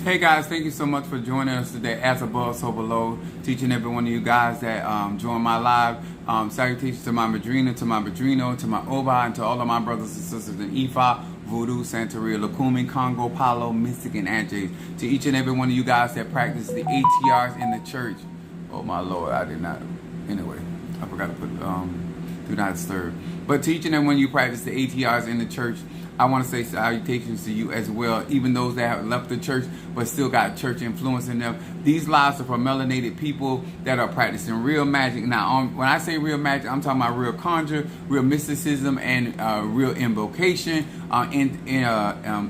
Hey guys, thank you so much for joining us today. As above, so below. Teaching every one of you guys that join my live. Salutations to my Madrina, to my Madrino, to my Oba, and to all of my brothers and sisters in Ifa, Voodoo, Santeria, Lukumi, Congo, Palo, Mystic, and Anjay. To each and every one of you guys that practice the ATRs in the church. Oh my Lord, I did not. Anyway, I forgot to put do not disturb. But to each and every one of you practice the ATRs in the church, I want to say salutations to you as well, even those that have left the church but still got church influence in them. These lives are for melanated people that are practicing real magic. Now, when I say real magic, I'm talking about real conjure, real mysticism, and real invocation,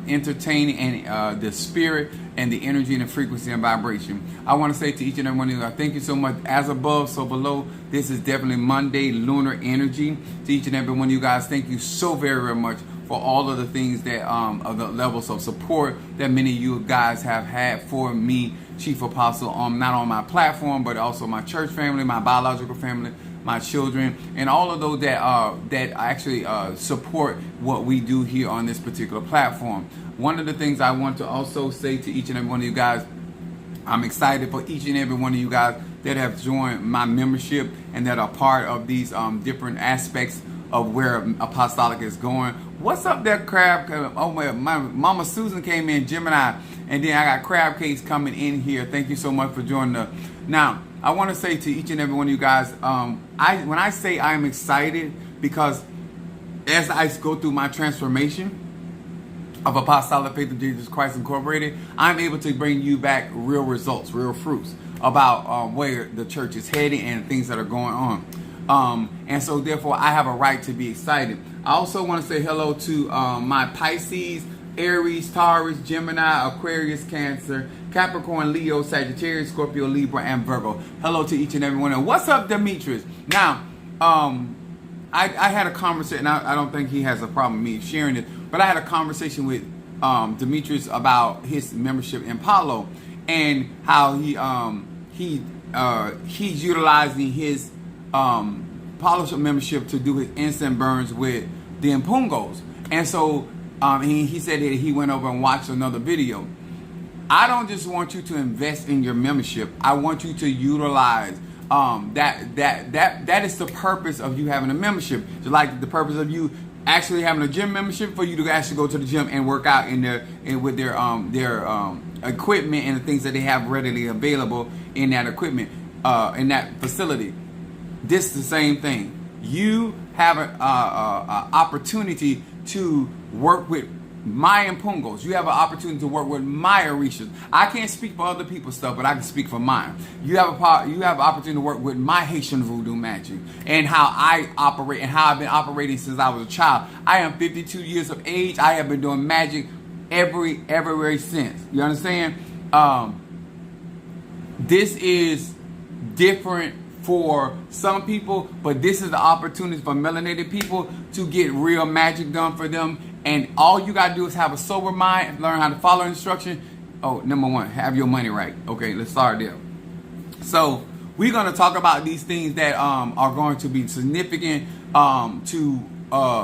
entertaining and the spirit and the energy and the frequency and vibration. I want to say to each and every one of you, thank you so much. As above, so below. This is definitely Monday lunar energy. To each and every one of you guys, thank you so very, very much for all of the things that, of the levels of support that many of you guys have had for me, Chief Apostle, not on my platform, but also my church family, my biological family, my children, and all of those that actually support what we do here on this particular platform. One of the things I want to also say to each and every one of you guys, I'm excited for each and every one of you guys that have joined my membership and that are part of these different aspects of where apostolic is going. What's up there, Crab? Oh, my Mama Susan came in, Gemini, and then I got Crab Case coming in here. Thank you so much for joining us. Now, I want to say to each and every one of you guys, when I say I'm excited, because as I go through my transformation of Apostolic Faith of Jesus Christ Incorporated, I'm able to bring you back real results, real fruits about where the church is heading and things that are going on. And so therefore I have a right to be excited. I also want to say hello to my Pisces, Aries, Taurus, Gemini, Aquarius, Cancer, Capricorn, Leo, Sagittarius, Scorpio, Libra, and Virgo. Hello to each and every one. And what's up, Demetrius? Now, I had a conversation. I don't think he has a problem with me sharing it, but I had a conversation with Demetrius about his membership in Palo and how he's utilizing his Palo membership to do his incense burns with the Impungos. And so he said that he went over and watched another video. I don't just want you to invest in your membership. I want you to utilize that is the purpose of you having a membership. Just like the purpose of you actually having a gym membership, for you to actually go to the gym and work out with their equipment and the things that they have readily available in that equipment, in that facility. This is the same thing. You have an opportunity to work with my Impungos. You have an opportunity to work with my Orishas. I can't speak for other people's stuff, but I can speak for mine. You have an opportunity to work with my Haitian voodoo magic and how I operate and how I've been operating since I was a child. I am 52 years of age. I have been doing magic everywhere since. You understand? This is different for some people, but this is the opportunity for melanated people to get real magic done for them. And all you gotta do is have a sober mind, learn how to follow instruction. Oh, number one, have your money right. Okay, let's start there. So we're gonna talk about these things that are going to be significant to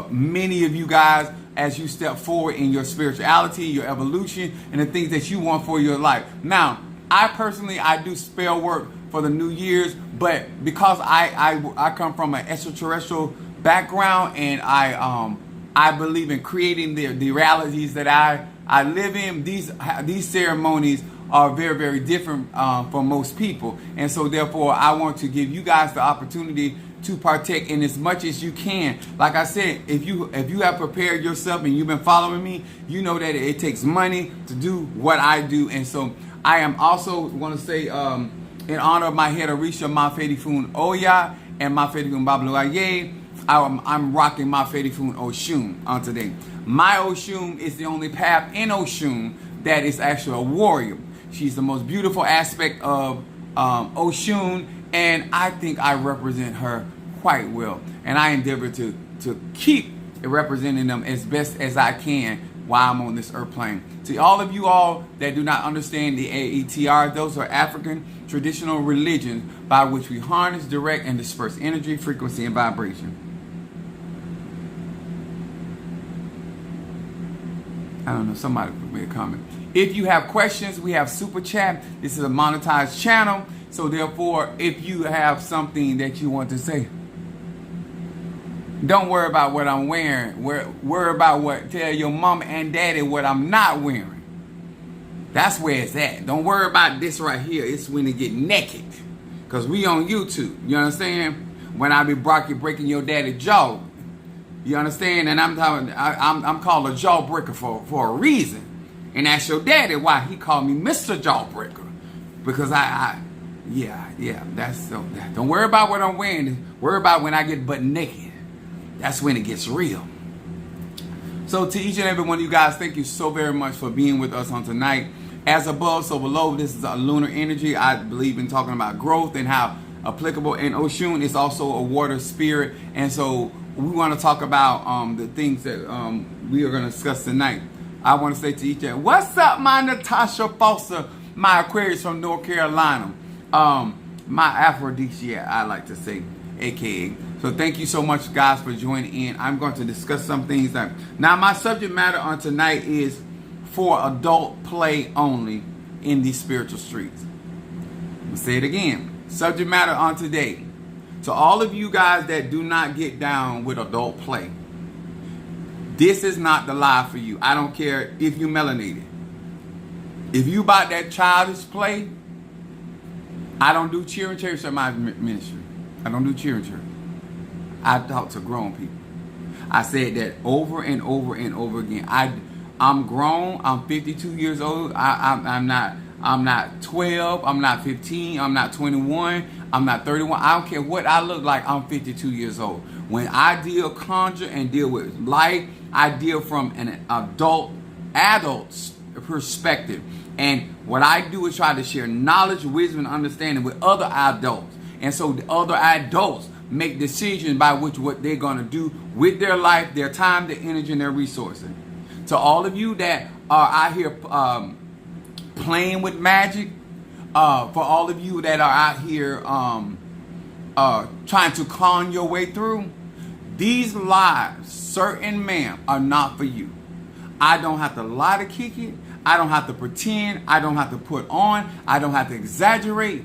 many of you guys as you step forward in your spirituality, your evolution, and the things that you want for your life. Now, I personally do spell work for the New Year's, but because I come from an extraterrestrial background, and I believe in creating the realities that I live in. These ceremonies are very, very different for most people, and so therefore I want to give you guys the opportunity to partake in as much as you can. Like I said, if you have prepared yourself and you've been following me, you know that it takes money to do what I do. And so I am also going to say, in honor of my head Orisha, Mafedi Fun Oya, and Mafedi Fun Babluaye, I'm rocking Mafedi Fun Oshun on today. My Oshun is the only path in Oshun that is actually a warrior. She's the most beautiful aspect of Oshun, and I think I represent her quite well. And I endeavor to keep representing them as best as I can while I'm on this earth plane. To all of you all that do not understand the AETR, those are African traditional religions by which we harness, direct, and disperse energy, frequency, and vibration. I don't know, somebody put me a comment. If you have questions, we have super chat. This is a monetized channel. So therefore, if you have something that you want to say, don't worry about what I'm wearing. Worry about what, tell your mama and daddy what I'm not wearing. That's where it's at. Don't worry about this right here. It's when it get naked. Because we on YouTube. You understand? When I be breaking your daddy jaw. You understand? And I'm called a jawbreaker for a reason. And that's your daddy why he called me Mr. Jawbreaker. Because that's so. Don't worry about what I'm wearing. Worry about when I get butt naked. That's when it gets real. So to each and every one of you guys, thank you so very much for being with us on tonight. As above, so below. This is a lunar energy. I believe in talking about growth and how applicable. And Oshun is also a water spirit. And so we want to talk about the things that we are going to discuss tonight. I want to say to each other, what's up, my Natasha Foster, my Aquarius from North Carolina, my aphrodisiac, I like to say, aka. So thank you so much, guys, for joining in. I'm going to discuss some things that now my subject matter on tonight is for adult play only in these spiritual streets. I'm gonna say it again. Subject matter on today. To all of you guys that do not get down with adult play, this is not the live for you. I don't care if you melanated. If you about that childish play, I don't do cheering church at my ministry. I don't do cheering church. I talk to grown people. I said that over and over and over again. I'm grown. I'm 52 years old. I'm not 12. I'm not 15. I'm not 21. I'm not 31. I don't care what I look like. I'm 52 years old. When I conjure and deal with life, I deal from an adult's perspective. And what I do is try to share knowledge, wisdom, and understanding with other adults. And so the other adults make decisions by what they're going to do with their life, their time, their energy, and their resources. To all of you that are out here playing with magic, for all of you that are out here trying to con your way through, these lives, certain ma'am, are not for you. I don't have to lie to kick it. I don't have to pretend. I don't have to put on. I don't have to exaggerate.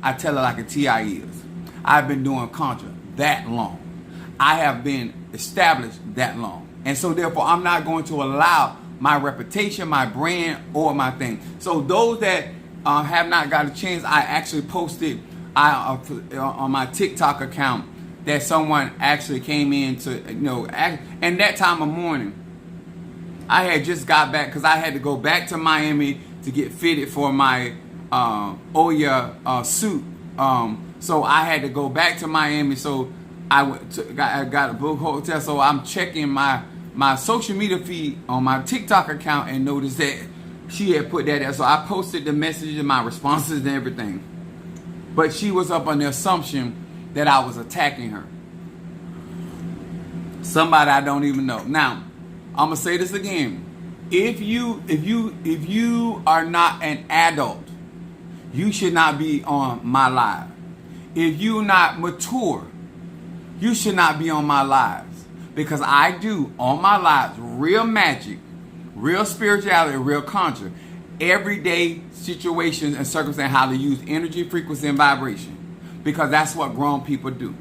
I tell it like a T.I. is. I've been doing conjure that long. I have been established that long. And so therefore, I'm not going to allow my reputation, my brand, or my thing. So those that have not got a chance, I actually posted on my TikTok account that someone actually came in to, and that time of morning, I had just got back because I had to go back to Miami to get fitted for my Oya suit. So I had to go back to Miami. So I got a book hotel. So I'm checking my social media feed on my TikTok account and noticed that she had put that there. So I posted the message and my responses and everything. But she was up on the assumption that I was attacking her. Somebody I don't even know. Now, I'm gonna say this again. If you are not an adult, you should not be on my live. If you're not mature, you should not be on my lives. Because I do on my lives real magic, real spirituality, real conjure, everyday situations and circumstances, how to use energy, frequency, and vibration. Because that's what grown people do.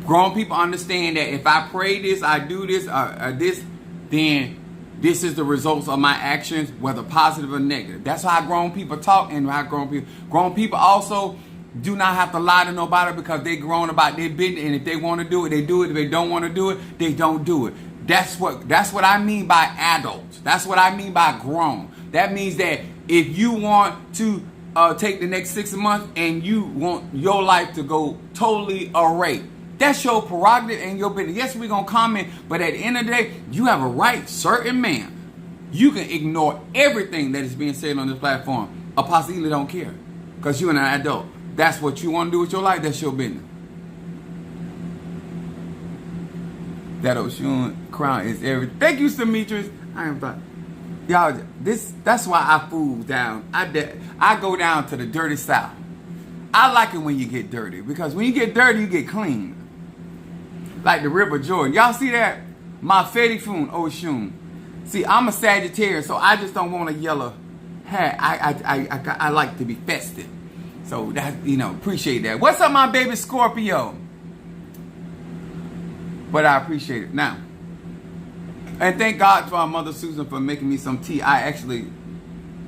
Grown people understand that if I pray this, I do this, this, then this is the results of my actions, whether positive or negative. That's how grown people talk, and how grown people also do not have to lie to nobody because they grown about their business, and if they want to do it, they do it. If they don't want to do it, they don't do it. That's what I mean by adults. That's what I mean by grown. That means that if you want to take the next 6 months and you want your life to go totally array, that's your prerogative and your business. Yes, we're going to comment, but at the end of the day, you have a right, certain man. You can ignore everything that is being said on this platform. Apostle Ely don't care because you're an adult. That's what you want to do with your life. That's your business. That Ocean crown is everything. Thank you, Demetrius. I am fine. Y'all, that's why I fool down. I go down to the dirty south. I like it when you get dirty because when you get dirty, you get clean. Like the River Jordan. Y'all see that? My Fetty Foon Oshun. See, I'm a Sagittarius, so I just don't want a yellow hat. I like to be festive. So that, appreciate that. What's up, my baby Scorpio? But I appreciate it. Now, and thank God for our Mother Susan for making me some tea. I actually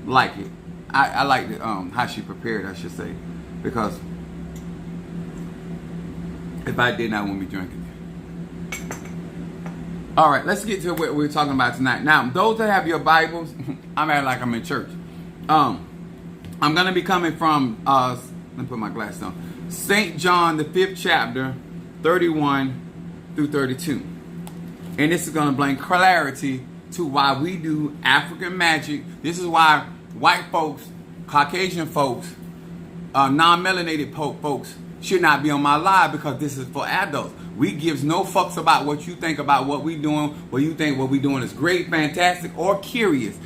like it. I like the, how she prepared, I should say. Because if I didn't, I wouldn't be drinking it. All right, let's get to what we're talking about tonight. Now, those that have your Bibles, I'm acting like I'm in church. I'm going to be coming from, let me put my glasses on. St. John, the 5th chapter, 31 through 32. And this is going to bring clarity to why we do African magic. This is why white folks, Caucasian folks, non-melanated folks should not be on my live, because this is for adults. We gives no fucks about what you think about what we doing, what you think what we doing is great, fantastic, or curious.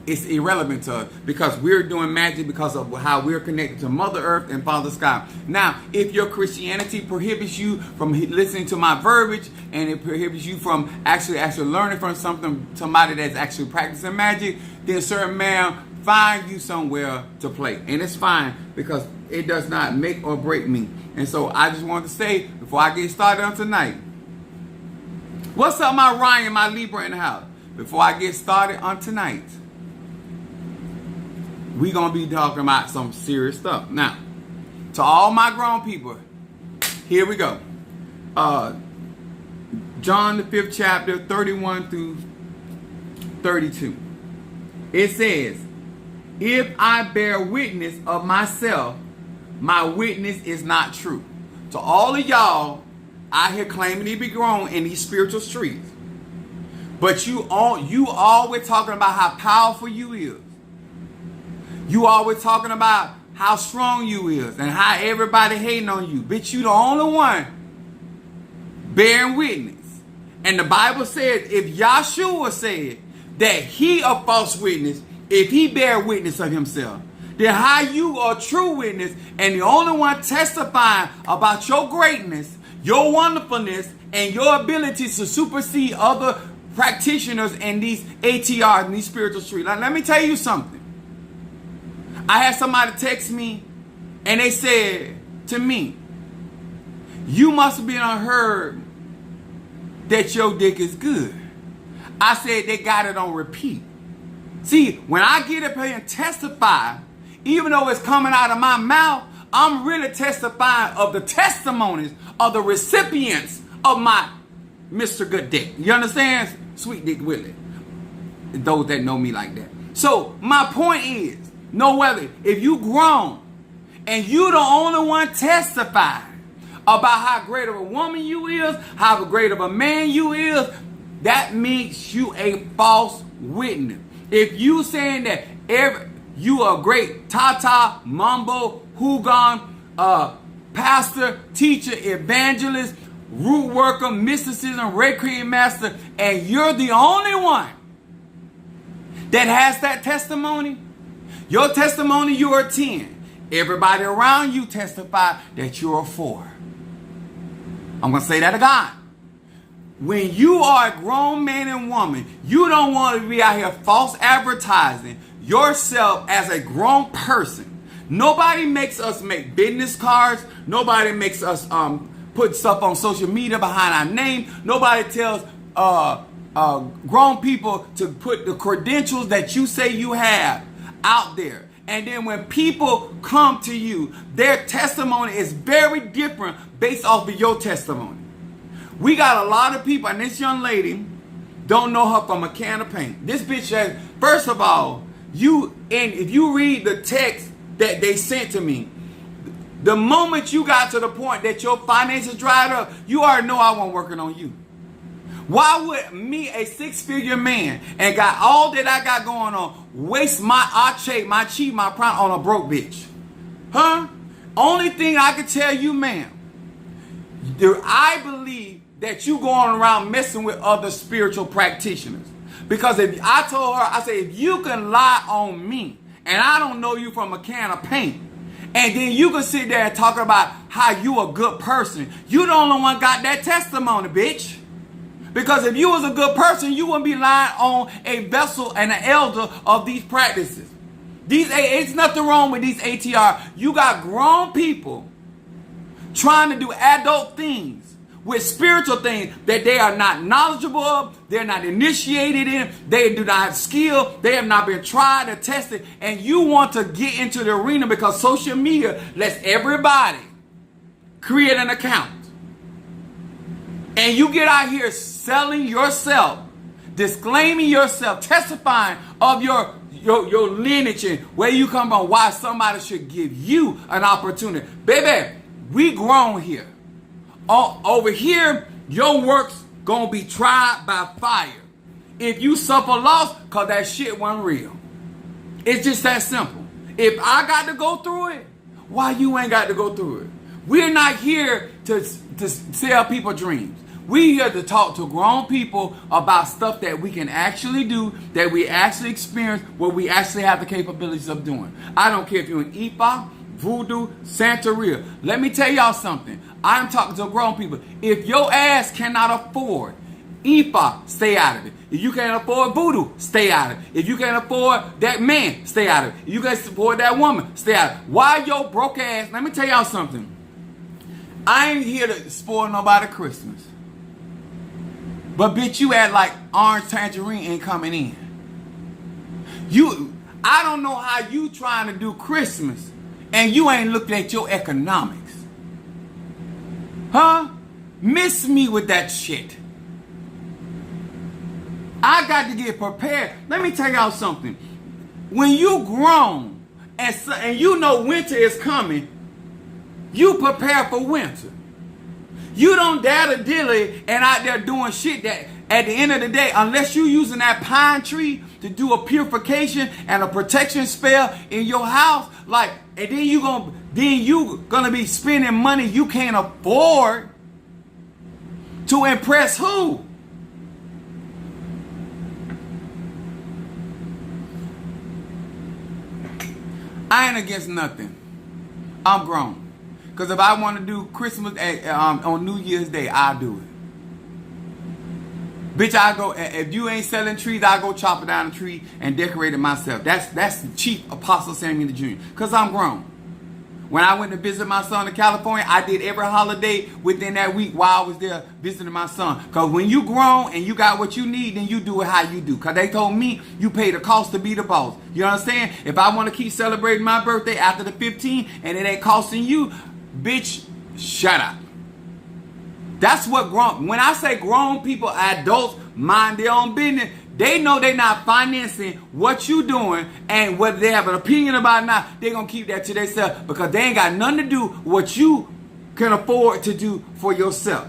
It's irrelevant to us, because we're doing magic because of how we're connected to Mother Earth and Father Sky. Now, if your Christianity prohibits you from listening to my verbiage, and it prohibits you from actually learning from somebody that's actually practicing magic, then sir, ma'am, find you somewhere to play. And it's fine, because it does not make or break me. And so I just wanted to say, before I get started on tonight, what's up, my Ryan, my Libra in the house? Before I get started on tonight, we're going to be talking about some serious stuff. Now, to all my grown people, here we go. John, the 5th chapter, 31 through 32. It says, if I bear witness of myself, my witness is not true. To all of y'all out here claiming to be grown in these spiritual streets, but you always talking about how powerful you is. You always talking about how strong you is and how everybody hating on you. Bitch, you the only one bearing witness. And the Bible says, if Yahshua said that he a false witness, if he bear witness of himself, then how you are a true witness and the only one testifying about your greatness, your wonderfulness, and your ability to supersede other practitioners in these ATRs, in these spiritual streets. Like, let me tell you something. I had somebody text me and they said to me, you must have been unheard that your dick is good. I said they got it on repeat. See, when I get up here and testify, even though it's coming out of my mouth, I'm really testifying of the testimonies of the recipients of my Mr. Good Dick. You understand? Sweet Dick Willie. Those that know me like that. So my point is, no whether if you grown and you the only one testifying about how great of a woman you is, how great of a man you is, that makes you a false witness. If you saying that you are a great Tata, Mambo, Hugon, pastor, teacher, evangelist, root worker, mysticism, Requiem master, and you're the only one that has that testimony, your testimony, you're a 10. Everybody around you testify that you're a 4. I'm going to say that again. When you are a grown man and woman, you don't want to be out here false advertising yourself as a grown person. Nobody makes us make business cards. Nobody makes us put stuff on social media behind our name. Nobody tells grown people to put the credentials that you say you have out there. And then when people come to you, their testimony is very different based off of your testimony. We got a lot of people, and this young lady don't know her from a can of paint. This bitch has, first of all, if you read the text that they sent to me, the moment you got to the point that your finances dried up, you already know I wasn't working on you. Why would me, a 6-figure man, and got all that I got going on, waste my ache, my chi, my pride on a broke bitch? Huh? Only thing I can tell you, ma'am, I believe that you going around messing with other spiritual practitioners. Because if I told her, I said, if you can lie on me, and I don't know you from a can of paint, and then you can sit there and talk about how you a good person, you the only one got that testimony, bitch. Because if you was a good person, you wouldn't be lying on a vessel and an elder of these practices. It's nothing wrong with these ATR. You got grown people trying to do adult things with spiritual things that they are not knowledgeable of, they're not initiated in, they do not have skill, they have not been tried or tested, and you want to get into the arena because social media lets everybody create an account. And you get out here selling yourself, disclaiming yourself, testifying of your lineage and where you come from, why somebody should give you an opportunity. Baby, we grown here. Over here, your works gonna be tried by fire. If you suffer loss, cause that shit wasn't real. It's just that simple. If I got to go through it, why you ain't got to go through it? We're not here to sell people dreams. We're here to talk to grown people about stuff that we can actually do, that we actually experience, what we actually have the capabilities of doing. I don't care if you're in Ifa, Voodoo, Santeria. Let me tell y'all something. I'm talking to grown people. If your ass cannot afford Ifa, stay out of it. If you can't afford Voodoo, stay out of it. If you can't afford that man, stay out of it. If you can't afford that woman, stay out of it. Why your broke ass? Let me tell y'all something. I ain't here to spoil nobody Christmas. But bitch, you act like orange tangerine ain't coming in. I don't know how you trying to do Christmas and you ain't looked at your economics. Huh? Miss me with that shit. I got to get prepared. Let me tell y'all something. When you grown and you know winter is coming, you prepare for winter. You don't dare to dilly and out there doing shit that at the end of the day, unless you using that pine tree to do a purification and a protection spell in your house, like, and then you gonna be spending money you can't afford to impress who? I ain't against nothing. I'm grown. Because if I want to do Christmas on New Year's Day, I'll do it. Bitch, I go, if you ain't selling trees, I go chop down a tree and decorate it myself. That's the Chief Apostle Samuel Jr. Because I'm grown. When I went to visit my son in California, I did every holiday within that week while I was there visiting my son. Because when you grown and you got what you need, then you do it how you do. Because they told me you pay the cost to be the boss. You understand? If I want to keep celebrating my birthday after the 15th and it ain't costing you, bitch, shut up. That's what grown. When I say grown people, adults, mind their own business, they know they're not financing what you doing, and whether they have an opinion about it or not, they're going to keep that to themselves because they ain't got nothing to do with what you can afford to do for yourself.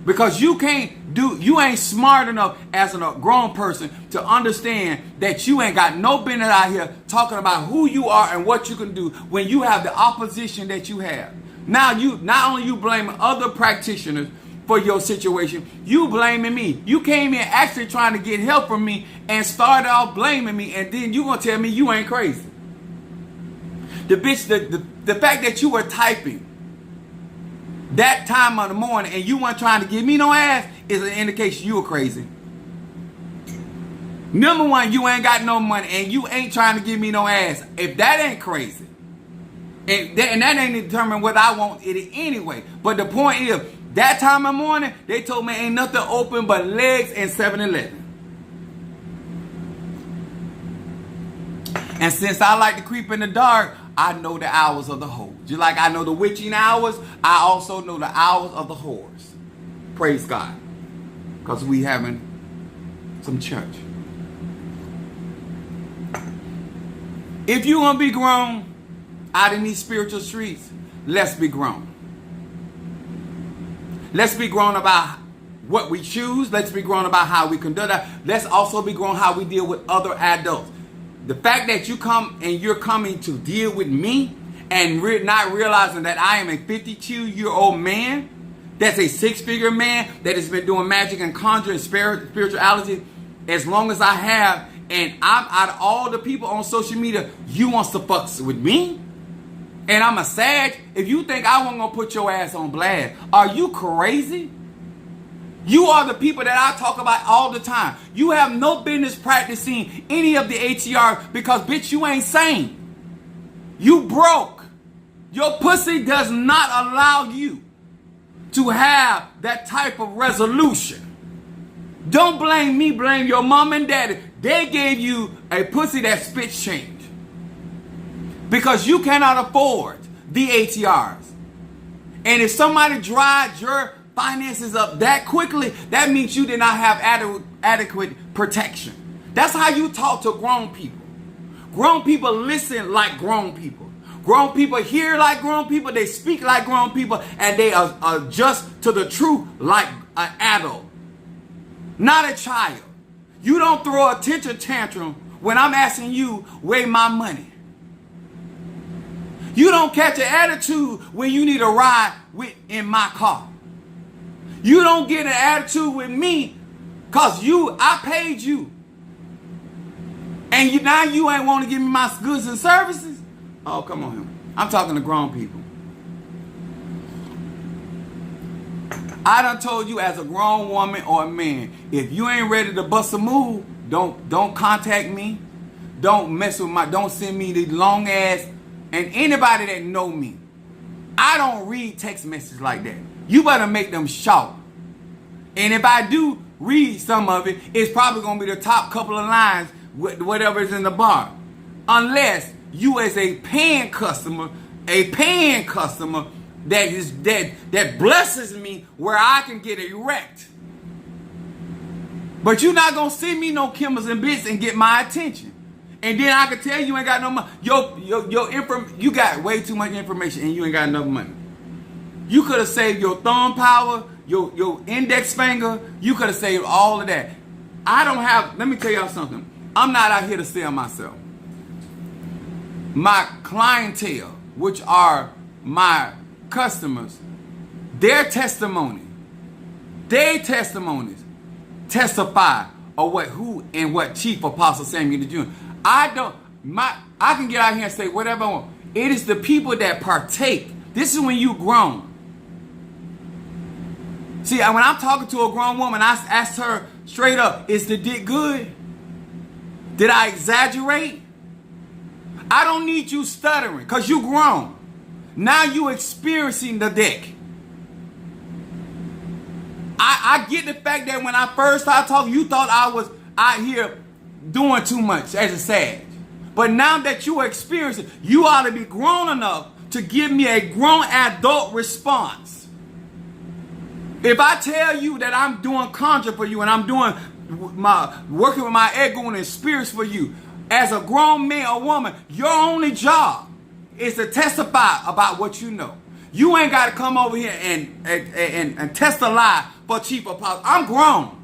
Because you ain't smart enough as a grown person to understand that you ain't got no business out here talking about who you are and what you can do when you have the opposition that you have. Now not only you blaming other practitioners for your situation, you blaming me. You came in actually trying to get help from me and started off blaming me, and then you gonna tell me you ain't crazy. The fact that you were typing that time of the morning and you weren't trying to give me no ass is an indication you were crazy. Number one, you ain't got no money and you ain't trying to give me no ass. If that ain't crazy, and that ain't determine what I want it anyway. But the point is, that time of morning, they told me ain't nothing open but legs and 7-Eleven. And since I like to creep in the dark, I know the hours of the hoes. Just like I know the witching hours, I also know the hours of the whores. Praise God. Because we having some church. If you want to be grown out in these spiritual streets, let's be grown. Let's be grown about what we choose. Let's be grown about how we conduct that. Let's also be grown how we deal with other adults. The fact that you come and you're coming to deal with me and not realizing that I am a 52-year-old man, that's a 6-figure man that has been doing magic and conjuring spirituality as long as I have, and I'm out of all the people on social media, you wants to fuck with me? And I'm a sag. If you think I wasn't gonna put your ass on blast, are you crazy? You are the people that I talk about all the time. You have no business practicing any of the ATR because, bitch, you ain't sane. You broke. Your pussy does not allow you to have that type of resolution. Don't blame me, blame your mom and daddy. They gave you a pussy that spits change. Because you cannot afford the ATRs. And if somebody dried your finances up that quickly, that means you did not have adequate protection. That's how you talk to grown people. Grown people listen like grown people. Grown people hear like grown people. They speak like grown people. And they adjust to the truth like an adult. Not a child. You don't throw a temper tantrum when I'm asking you, weigh my money. You don't catch an attitude when you need a ride in my car. You don't get an attitude with me because I paid you. And now you ain't want to give me my goods and services? Oh, come on here. I'm talking to grown people. I done told you as a grown woman or a man, if you ain't ready to bust a move, don't contact me. Don't send me the long ass. And anybody that know me, I don't read text messages like that. You better make them short. And if I do read some of it, it's probably going to be the top couple of lines, whatever is in the bar. Unless you as a paying customer that blesses me where I can get erect. But you're not going to send me no Kimmels and bits and get my attention. And then I can tell you ain't got no money. You got way too much information and you ain't got enough money. You could have saved your thumb power, your index finger. You could have saved all of that. Let me tell y'all something. I'm not out here to sell myself. My clientele, which are my customers, their testimonies testify of what Chief Apostle Samuel Jr. I can get out here and say whatever I want. It is the people that partake. This is when you grown. See, when I'm talking to a grown woman, I ask her straight up, is the dick good? Did I exaggerate? I don't need you stuttering because you grown. Now you experiencing the dick. I get the fact that when I first started talking, you thought I was out here doing too much as a sage. But now that you are experiencing, you ought to be grown enough to give me a grown adult response. If I tell you that I'm doing conjure for you and I'm doing working with my ego and spirits for you, as a grown man or woman, your only job is to testify about what you know. You ain't got to come over here and test a lie for Chief Apostle. I'm grown.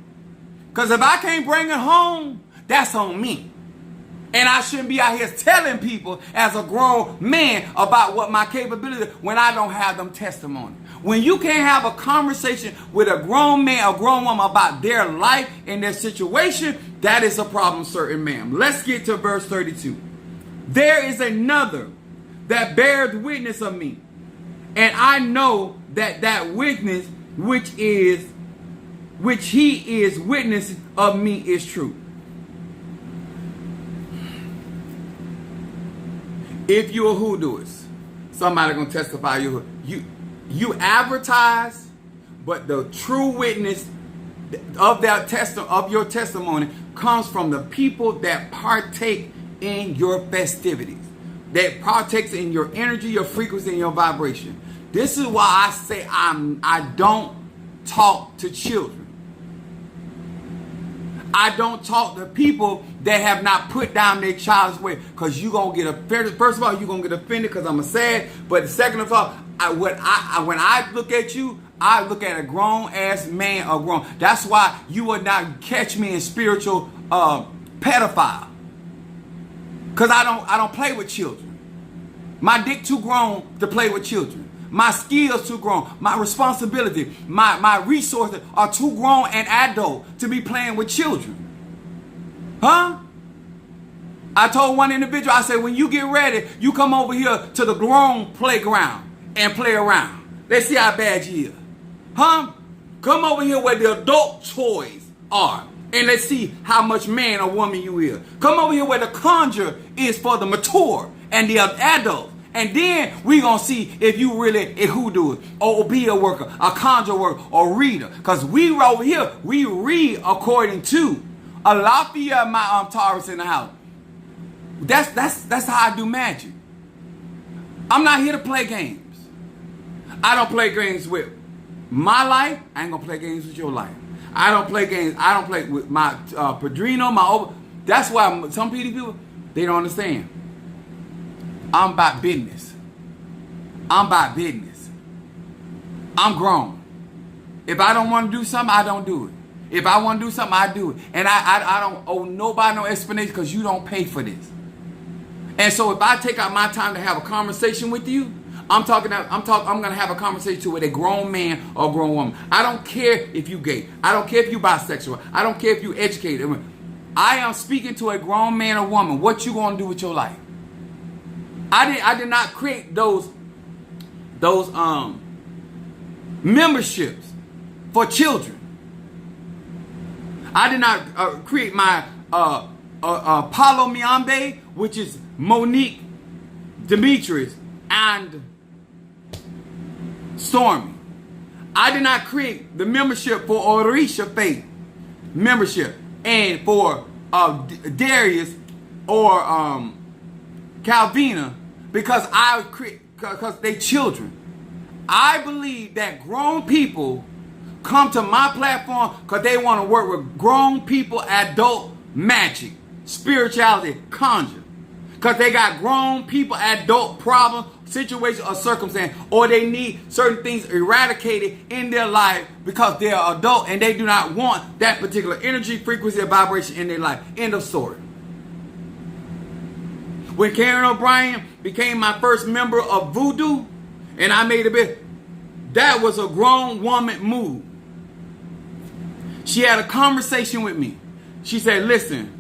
Because if I can't bring it home, that's on me. And I shouldn't be out here telling people as a grown man about what my capability is when I don't have them testimony. When you can't have a conversation with a grown man or grown woman about their life and their situation, that is a problem, certain ma'am. Let's get to verse 32. There is another that bears witness of me, and I know that witness which he is witness of me is true. If you're a hoodooist, somebody gonna testify you advertise, but the true witness of your testimony comes from the people that partake in your festivities, that partakes in your energy, your frequency, and your vibration. This is why I say I don't talk to children. I don't talk to people that have not put down their child's way, because you're going to get offended. First of all, you're going to get offended because I'm a sad. But second of all, when I look at you, I look at a grown-ass man or grown. That's why you would not catch me in spiritual pedophile. Because I don't play with children. My dick too grown to play with children. My skills too grown. My responsibility, my resources are too grown and adult to be playing with children. Huh? I told one individual, I said, when you get ready, you come over here to the grown playground and play around. Let's see how bad you is. Huh? Come over here where the adult toys are. And let's see how much man or woman you is. Come over here where the conjure is for the mature and the adult. And then we going to see if you really a hoodoo or be a worker, a conjure worker, or reader. Because we over here, we read according to a Lafayette, my Taurus in the house. That's how I do magic. I'm not here to play games. I don't play games with my life. I ain't going to play games with your life. I don't play games. I don't play with my Padrino, that's why some people, they don't understand. I'm about business. I'm about business. I'm grown. If I don't want to do something, I don't do it. If I want to do something, I do it. And I don't owe nobody no explanation because you don't pay for this. And so if I take out my time to have a conversation with you, I'm going to have a conversation with a grown man or a grown woman. I don't care if you gay. I don't care if you bisexual. I don't care if you educated. I am speaking to a grown man or woman. What you going to do with your life? I did not create those memberships for children. I did not create my Paulo Miambe, which is Monique, Demetrius, and Stormy. I did not create the membership for Orisha Faith membership and for Darius or Calvina because they children. I believe that grown people come to my platform because they want to work with grown people, adult magic, spirituality, conjure. Because they got grown people, adult problems, situation or circumstance, or they need certain things eradicated in their life because they're adult and they do not want that particular energy, frequency, or vibration in their life. End of story. When Karen O'Brien became my first member of Voodoo, and I made a bit, that was a grown woman move. She had a conversation with me. She said, listen,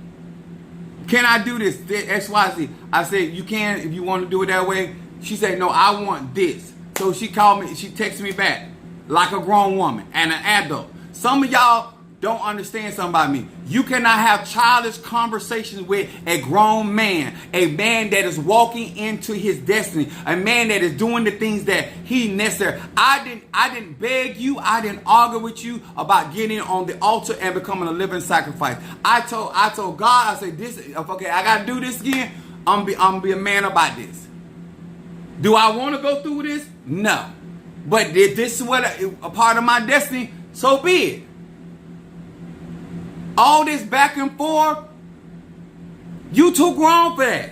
can I do this? X, Y, Z. I said, you can if you want to do it that way. She said, no, I want this. So she called me, she texted me back like a grown woman and an adult. Some of y'all don't understand something about me. You cannot have childish conversations with a grown man, a man that is walking into his destiny, a man that is doing the things that he necessary. I didn't beg you. I didn't argue with you about getting on the altar and becoming a living sacrifice. I told God, I said, this, okay, I got to do this again. I'm gonna be a man about this. Do I want to go through this? No. But if this is what a part of my destiny, so be it. All this back and forth, you too grown for that.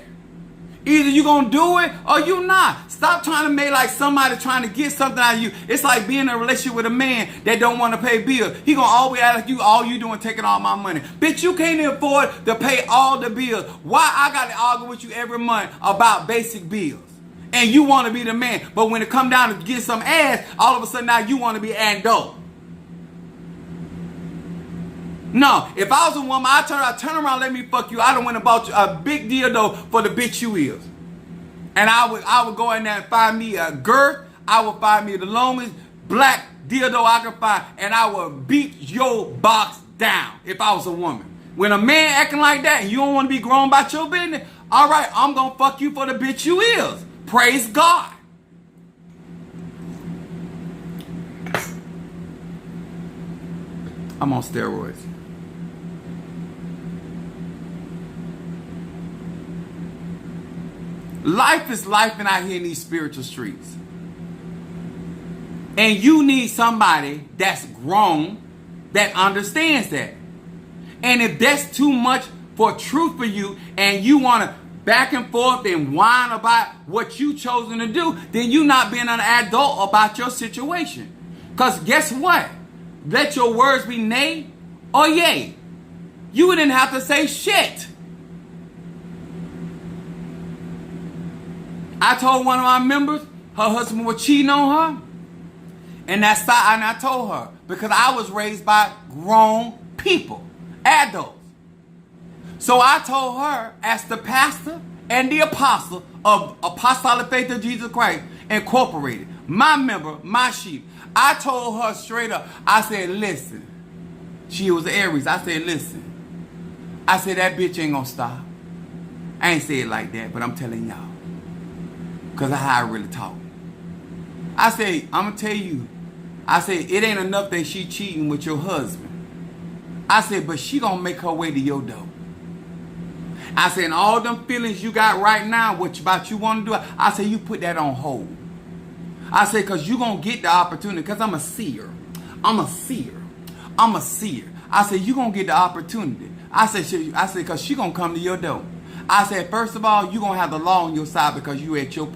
Either you gonna do it or you not. Stop trying to make like somebody trying to get something out of you. It's like being in a relationship with a man that don't want to pay bills. He gonna always act like all you doing taking all my money. Bitch, you can't afford to pay all the bills. Why I gotta argue with you every month about basic bills? And you want to be the man. But when it come down to get some ass, all of a sudden now you want to be adult. No, if I was a woman, I turn around, let me fuck you. I done went and bought you a big dildo for the bitch you is. And I would go in there and find me a girth. I would find me the longest black dildo I could find. And I would beat your box down if I was a woman. When a man acting like that and you don't want to be grown about your business, all right, I'm going to fuck you for the bitch you is. Praise God. I'm on steroids. Life is life out here in these spiritual streets. And you need somebody that's grown that understands that. And if that's too much for truth for you and you want to back and forth and whine about what you chosen to do, then you not being an adult about your situation. Because guess what? Let your words be nay or yay. You didn't have to say shit. I told one of my members her husband was cheating on her. And I told her because I was raised by grown people, adults. So I told her as the pastor and the apostle of Apostolic Faith of Jesus Christ Incorporated, my member, my sheep, I told her straight up. I said, listen. She was Aries. I said, listen. I said, that bitch ain't gonna stop. I ain't say it like that, but I'm telling y'all. Because of how I really talk. I say, I'm going to tell you. I say, it ain't enough that she cheating with your husband. I said, but she going to make her way to your door. I said, and all them feelings you got right now, what about you want to do, I said, you put that on hold. I said, because you going to get the opportunity, because I'm a seer. I'm a seer. I'm a seer. I said, you going to get the opportunity. I said, because she going to come to your door. I said, first of all, you're going to have the law on your side because you at your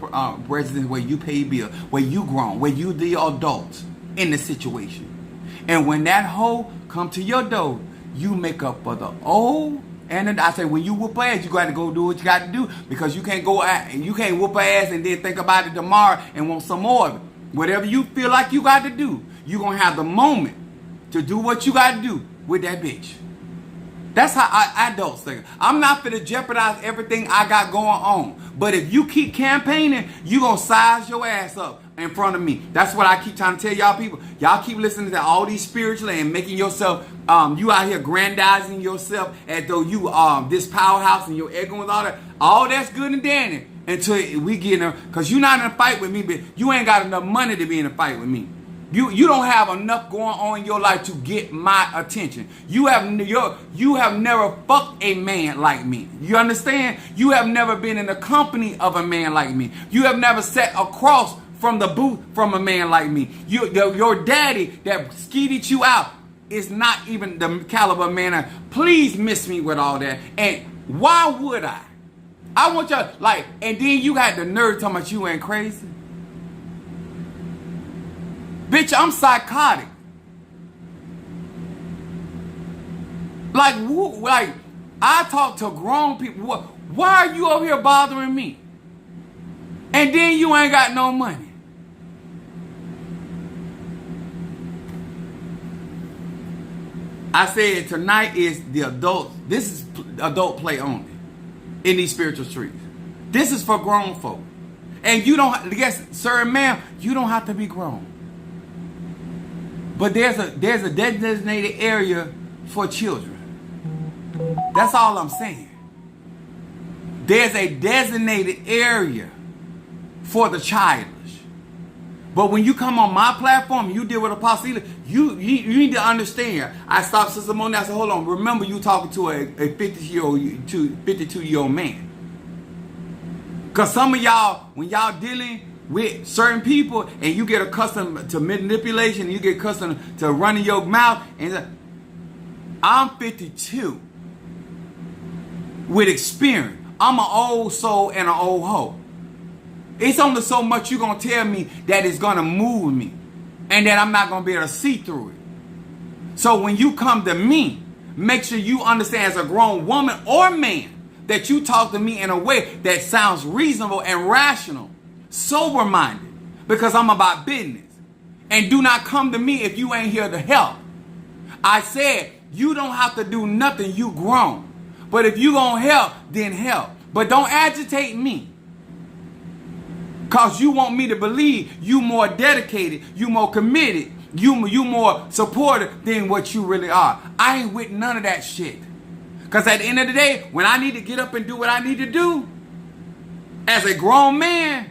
residence where you pay bills, where you grown, where you the adult in the situation. And when that hoe come to your door, you make up for the old and the, I said, when you whoop her ass, you got to go do what you got to do because you can't go out and you can't whoop her ass and then think about it tomorrow and want some more of it. Whatever you feel like you got to do, you're going to have the moment to do what you got to do with that bitch. That's how adults think. I'm not finna jeopardize everything I got going on. But if you keep campaigning, you gonna size your ass up in front of me. That's what I keep trying to tell y'all people. Y'all keep listening to all these spiritually and making yourself, you out here grandizing yourself as though you this powerhouse and your ego and all that. All that's good and dandy until we get in there. Because you're not in a fight with me, but you ain't got enough money to be in a fight with me. You don't have enough going on in your life to get my attention. You have never fucked a man like me. You understand? You have never been in the company of a man like me. You have never sat across from the booth from a man like me. Your daddy that skeeted you out is not even the caliber man. Please miss me with all that. And why would I? I want y'all and then you got the nerve talking about you ain't crazy. Bitch, I'm psychotic. I talk to grown people. Why are you over here bothering me? And then you ain't got no money. I said tonight is the adults. This is adult play only in these spiritual streets. This is for grown folk. And you don't, yes, sir and ma'am, you don't have to be grown. But there's a designated area for children. That's all I'm saying. There's a designated area for the childish. But when you come on my platform, you deal with Apostle, you need to understand. I stopped Sister Monet. I said, hold on. Remember, you talking to a 52-year-old man. Because some of y'all, when y'all dealing with certain people and you get accustomed to manipulation, you get accustomed to running your mouth, and I'm 52 with experience. I'm an old soul and an old hoe. It's only so much you're going to tell me that is going to move me and that I'm not going to be able to see through it. So when you come to me, make sure you understand as a grown woman or man that you talk to me in a way that sounds reasonable and rational, sober-minded, because I'm about business. And do not come to me if you ain't here to help. I said you don't have to do nothing, you grown. But if you gonna help, then help. But don't agitate me. Because you want me to believe you more dedicated, you more committed, you more supportive than what you really are. I ain't with none of that shit. Because at the end of the day, when I need to get up and do what I need to do, as a grown man,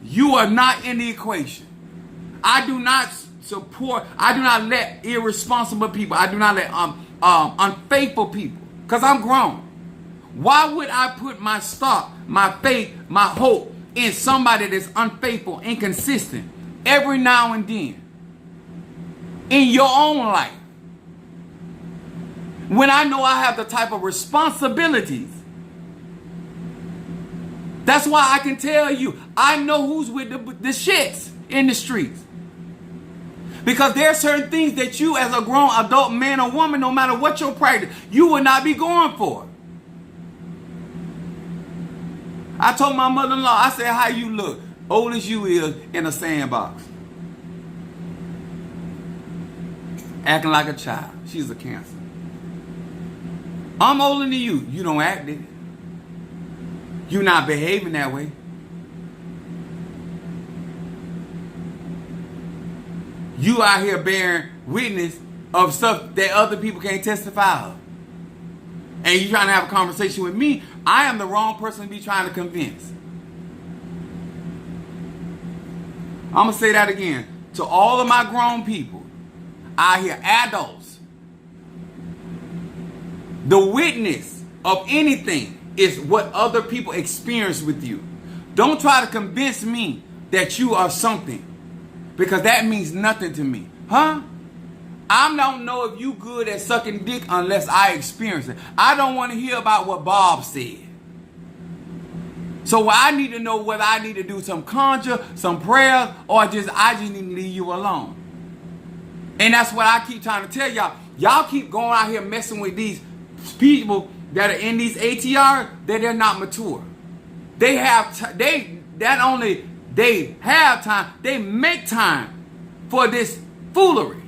you are not in the equation. I do not support, I do not let irresponsible people, I do not let unfaithful people, because I'm grown. Why would I put my stock, my faith, my hope in somebody that's unfaithful, inconsistent, every now and then, in your own life? When I know I have the type of responsibilities. That's why I can tell you, I know who's with the shits in the streets. Because there are certain things that you as a grown adult man or woman, no matter what your practice, you will not be going for. I told my mother-in-law, I said, how you look? Old as you is in a sandbox. Acting like a child. She's a Cancer. I'm older than you. You don't act it. You're not behaving that way. You out here bearing witness of stuff that other people can't testify of. And you trying to have a conversation with me, I am the wrong person to be trying to convince. I'm going to say that again. To all of my grown people out here, adults, the witness of anything is what other people experience with you. Don't try to convince me that you are something, because that means nothing to me. Huh? I don't know if you good at sucking dick unless I experience it. I don't want to hear about what Bob said. So I need to know whether I need to do some conjure, some prayers, or I just need to leave you alone. And that's what I keep trying to tell y'all. Y'all keep going out here messing with these people that are in these ATRs that they're not mature. They have they have time. They make time for this foolery.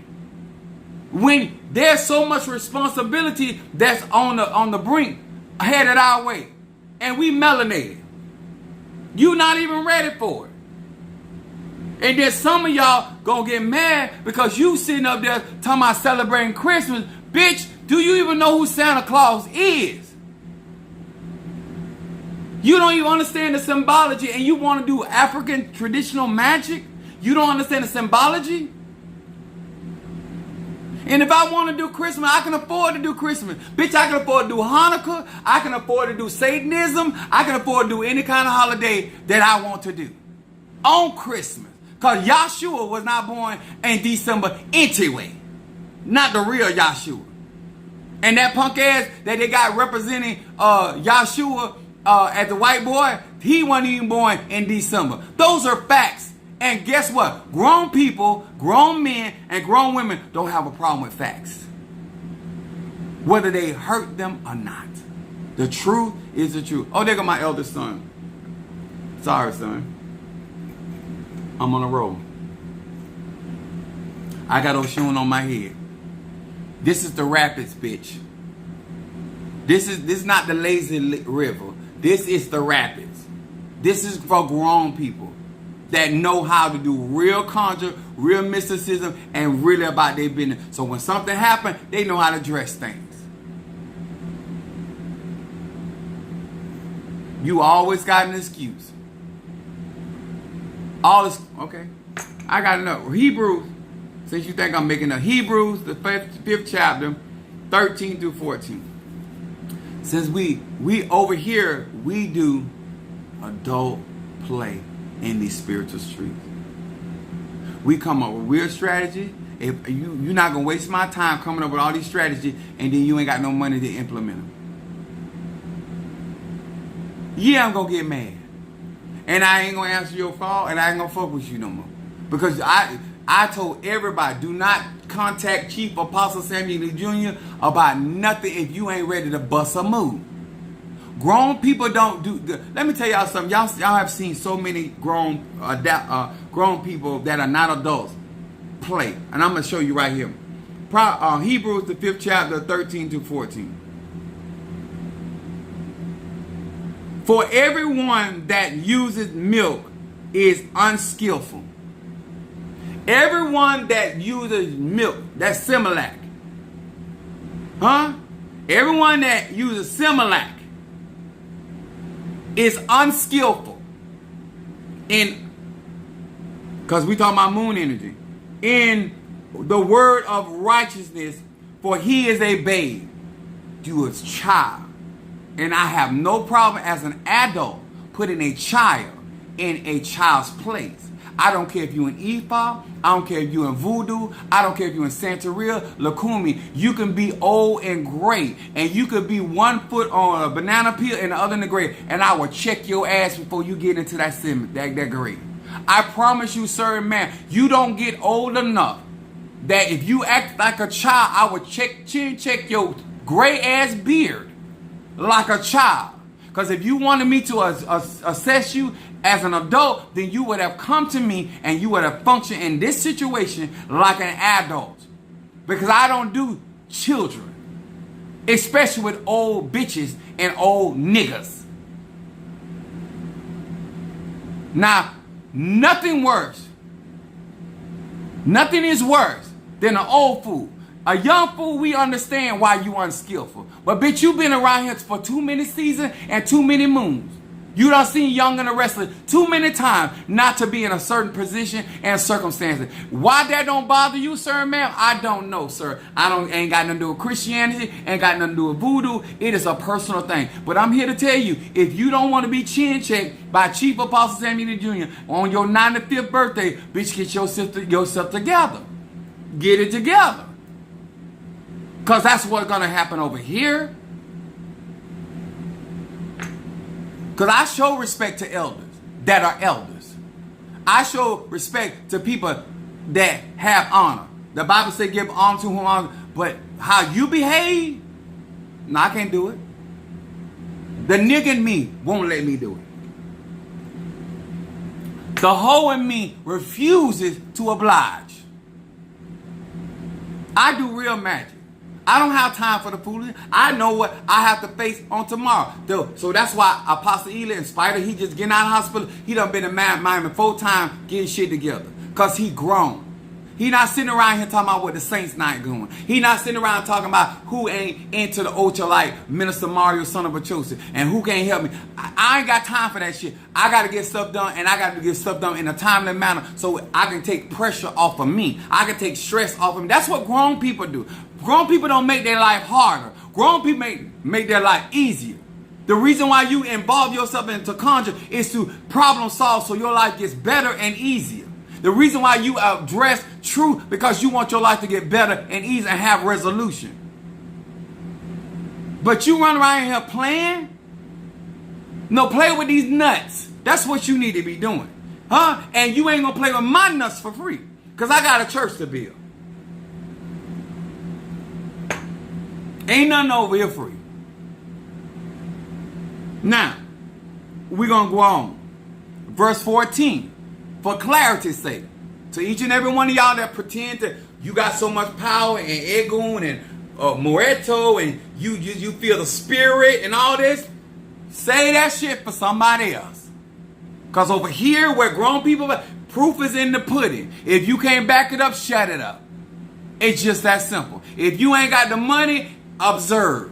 When there's so much responsibility that's on the brink headed our way, and we melanated. You not even ready for it. And then some of y'all gonna get mad because you sitting up there talking about celebrating Christmas. Bitch, do you even know who Santa Claus is? You don't even understand the symbology, and you want to do African traditional magic? You don't understand the symbology? And if I want to do Christmas, I can afford to do Christmas. Bitch, I can afford to do Hanukkah. I can afford to do Satanism. I can afford to do any kind of holiday that I want to do on Christmas. Because Yahshua was not born in December anyway. Not the real Yahshua. And that punk ass that they got representing Yahshua as the white boy, he wasn't even born in December. Those are facts. And guess what? Grown people, grown men, and grown women don't have a problem with facts, whether they hurt them or not. The truth is the truth. Oh, there go my eldest son. Sorry, son. I'm on a roll. I got Oshun on my head. This is the rapids, bitch. This is not the lazy river. This is the rapids. This is for grown people that know how to do real conjure, real mysticism, and really about their business. So when something happens, they know how to address things. You always got an excuse. Okay. I got enough. Hebrews, since you think I'm making up. Hebrews, the fifth chapter, 13 through 14. Since we over here, we do adult play in these spiritual streets. We come up with real strategy. If you're not gonna waste my time coming up with all these strategies and then you ain't got no money to implement them. Yeah, I'm gonna get mad. And I ain't gonna answer your call, and I ain't gonna fuck with you no more. Because I told everybody, do not contact Chief Apostle Samuel Lee Jr. about nothing if you ain't ready to bust a move. Grown people don't do. Let me tell y'all something. Y'all have seen so many grown people that are not adults play, and I'm gonna show you right here. Hebrews, the 5th chapter, 13 to 14. For everyone that uses milk is unskillful. Everyone that uses milk, that's Similac. Huh? Everyone that uses Similac is unskillful in, because we talking about moon energy, in the word of righteousness, for he is a babe, you is child. And I have no problem as an adult putting a child in a child's place. I don't care if you're in Ifa, I don't care if you're in Voodoo, I don't care if you're in Santeria, Lakumi. You can be old and gray, and you could be 1 foot on a banana peel and the other in the grave, and I will check your ass before you get into that grave. I promise you, sir and man, you don't get old enough that if you act like a child, I would check your gray ass beard like a child. Because if you wanted me to assess you as an adult, then you would have come to me and you would have functioned in this situation like an adult. Because I don't do children, especially with old bitches and old niggas. Now, nothing worse Nothing is worse than an old fool. A young fool, we understand why you unskillful. But bitch, you been around here for too many seasons and too many moons. You done seen Young and the Wrestler too many times not to be in a certain position and circumstances. Why that don't bother you, sir, ma'am? I don't know, sir. Ain't got nothing to do with Christianity, ain't got nothing to do with voodoo. It is a personal thing. But I'm here to tell you, if you don't want to be chin checked by Chief Apostle Samuel Jr. on your 95th birthday, bitch, get yourself together. Get it together. Because that's what's going to happen over here. Because I show respect to elders that are elders. I show respect to people that have honor. The Bible says give honor to whom honor. But how you behave, no, I can't do it. The nigga in me won't let me do it. The hoe in me refuses to oblige. I do real magic. I don't have time for the foolishness. I know what I have to face on tomorrow. So that's why Apostle Eli, in spite of he just getting out of the hospital, he done been in Miami 4 times getting shit together. Because he grown. He not sitting around here talking about what the Saints not doing. He not sitting around talking about who ain't into the ultra like Minister Mario, son of a Joseph, and who can't help me. I ain't got time for that shit. I got to get stuff done, and I got to get stuff done in a timely manner so I can take pressure off of me. I can take stress off of me. That's what grown people do. Grown people don't make their life harder. Grown people make their life easier. The reason why you involve yourself into conjure is to problem solve so your life gets better and easier. The reason why you address truth because you want your life to get better and easier and have resolution. But you run around here playing? No, play with these nuts. That's what you need to be doing. Huh? And you ain't gonna play with my nuts for free. Because I got a church to build. Ain't nothing over here free. Now, we're going to go on. Verse 14. For clarity's sake. To each and every one of y'all that pretend that you got so much power and Egun and Moreto and you feel the spirit and all this. Say that shit for somebody else. Because over here where grown people, proof is in the pudding. If you can't back it up, shut it up. It's just that simple. If you ain't got the money, observe.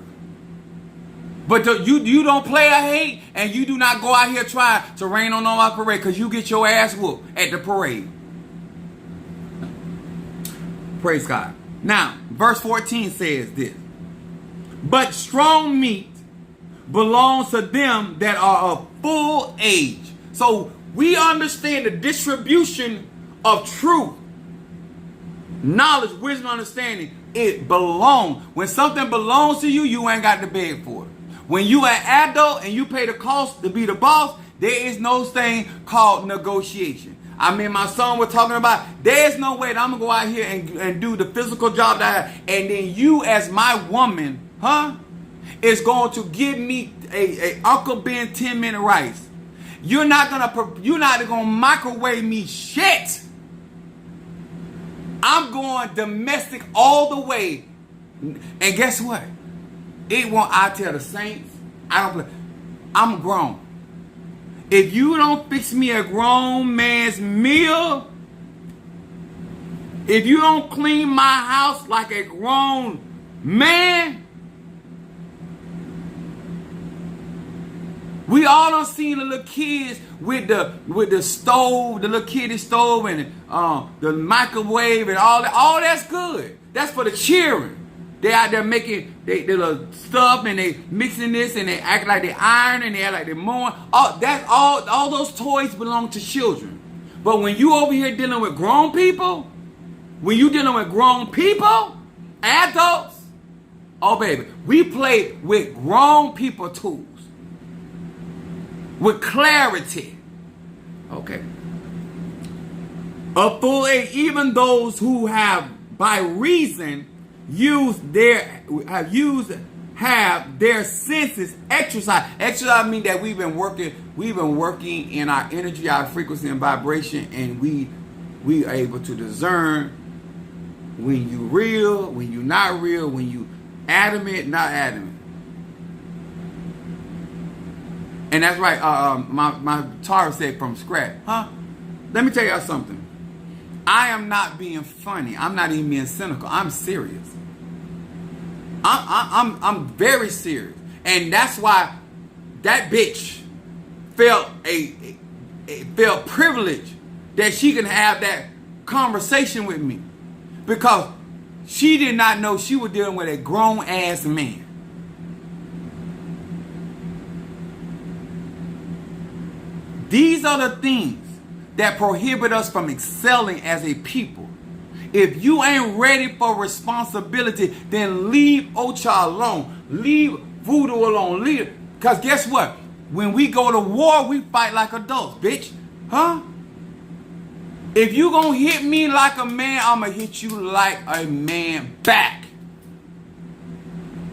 But you don't play a hate, and you do not go out here trying to rain on our parade because you get your ass whooped at the parade. Praise God. Now, verse 14 says this. But strong meat belongs to them that are of full age. So we understand the distribution of truth, knowledge, wisdom, understanding. It belongs. When something belongs to you, you ain't got to beg for it. When you an adult and you pay the cost to be the boss, there is no thing called negotiation. I mean, my son was talking about, there's no way that I'm going to go out here and do the physical job that I have. And then you as my woman, is going to give me a Uncle Ben 10-minute rice. You're not going to microwave me shit. I'm going domestic all the way. And guess what? It won't. I tell the saints, I don't play. I'm grown. If you don't fix me a grown man's meal, if you don't clean my house like a grown man, we all done seen the little kids with the stove, the little kiddie stove and the microwave and all that. All that's good. That's for the children. They out there making they little stuff and they mixing this and they act like they iron and they act like they mowing. All those toys belong to children. But when you over here dealing with grown people, adults, oh baby, we play with grown people tools. With clarity. Okay. Of full age, even those who have by reason have their senses exercised. Exercise means that we've been working in our energy, our frequency and vibration, and we are able to discern when you real, when you not real, when you adamant, not adamant. And that's right. My Tara said from scratch. Let me tell y'all something. I am not being funny. I'm not even being cynical. I'm serious. I'm very serious. And that's why that bitch felt felt privileged that she can have that conversation with me. Because she did not know she was dealing with a grown ass man. These are the things that prohibit us from excelling as a people. If you ain't ready for responsibility, then leave Ocha alone. Leave voodoo alone. Leave. Because guess what? When we go to war, we fight like adults, bitch. Huh? If you gonna hit me like a man, I'ma hit you like a man back.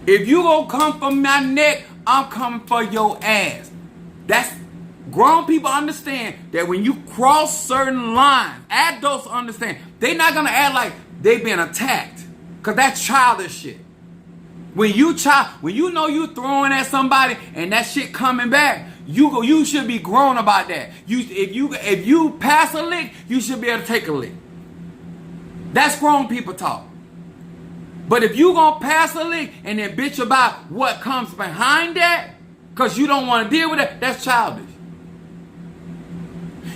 If you gonna come for my neck, I'm coming for your ass. That's grown people understand that when you cross certain lines, adults understand. They're not gonna act like they've been attacked. Cause that's childish shit. When you know you throwing at somebody and that shit coming back, you should be grown about that. If you pass a lick, you should be able to take a lick. That's grown people talk. But if you gonna pass a lick and then bitch about what comes behind that, cause you don't want to deal with it, that's childish.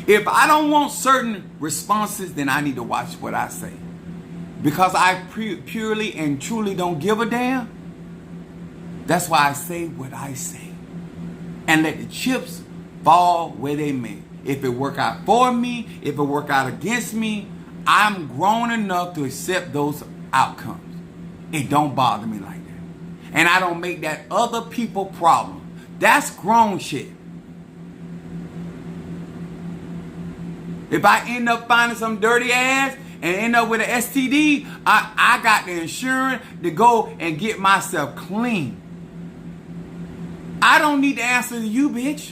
If I don't want certain responses, then I need to watch what I say. Because I purely and truly don't give a damn. That's why I say what I say. And let the chips fall where they may. If it work out for me, if it work out against me, I'm grown enough to accept those outcomes. It don't bother me like that. And I don't make that other people problem. That's grown shit. If I end up finding some dirty ass and end up with an STD, I got the insurance to go and get myself clean. I don't need to answer to you, bitch.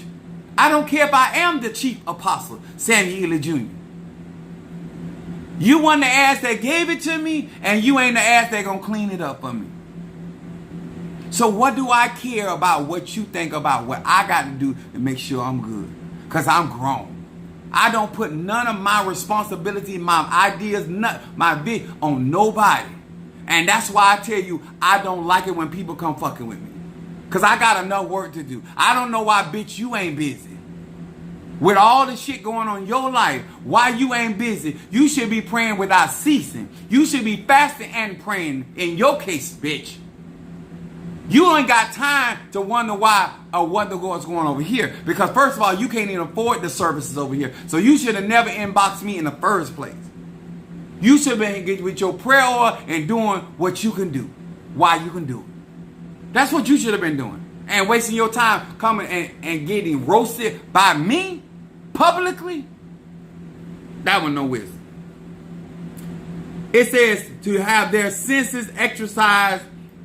I don't care if I am the chief apostle, Sammy Ely Jr. You want the ass that gave it to me, and you ain't the ass that gonna clean it up for me. So what do I care about what you think about what I got to do to make sure I'm good? Because I'm grown. I don't put none of my responsibility, my ideas, my bit on nobody. And that's why I tell you, I don't like it when people come fucking with me. Because I got enough work to do. I don't know why, bitch, you ain't busy. With all the shit going on in your life, why you ain't busy? You should be praying without ceasing. You should be fasting and praying in your case, bitch. You ain't got time to wonder why or wonder what's going on over here. Because first of all, you can't even afford the services over here. So you should have never inboxed me in the first place. You should have been with your prayer oil and doing what you can do. Why you can do it. That's what you should have been doing. And wasting your time coming and getting roasted by me publicly. That was no wisdom. It says to have their senses exercised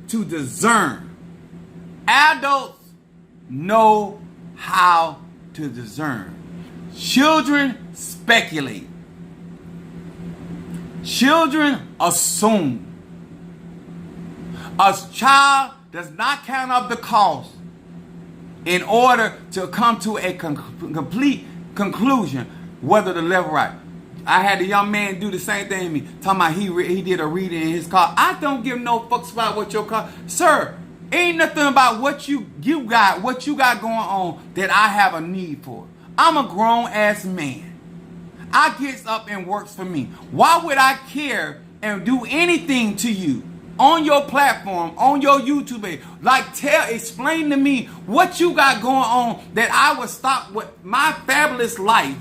to discern. Adults know how to discern. Children speculate. Children assume. A child does not count up the cost in order to come to a complete conclusion whether to left or right. I had a young man do the same thing to me, talking about he did a reading in his car. I don't give no fucks about what your car, sir. Ain't nothing about what you got going on that I have a need for. I'm a grown ass man. I gets up and works for me. Why would I care and do anything to you on your platform, on your YouTube page? Like explain to me what you got going on that I would stop with my fabulous life,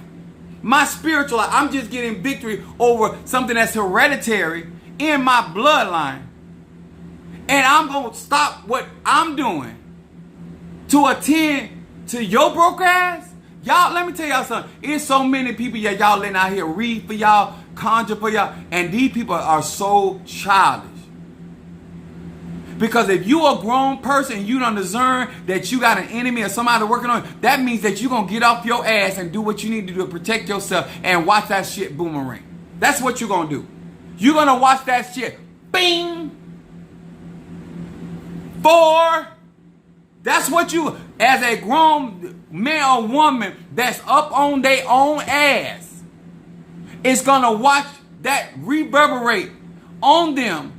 my spiritual life. I'm just getting victory over something that's hereditary in my bloodline. And I'm going to stop what I'm doing to attend to your broke ass? Y'all, let me tell y'all something. It's so many people y'all letting out here read for y'all, conjure for y'all. And these people are so childish. Because if you a grown person and you don't discern that you got an enemy or somebody working on you, that means that you're going to get off your ass and do what you need to do to protect yourself and watch that shit boomerang. That's what you're going to do. You're going to watch that shit. Bing. 4. That's what you, as a grown man or woman that's up on their own ass, is going to watch that reverberate on them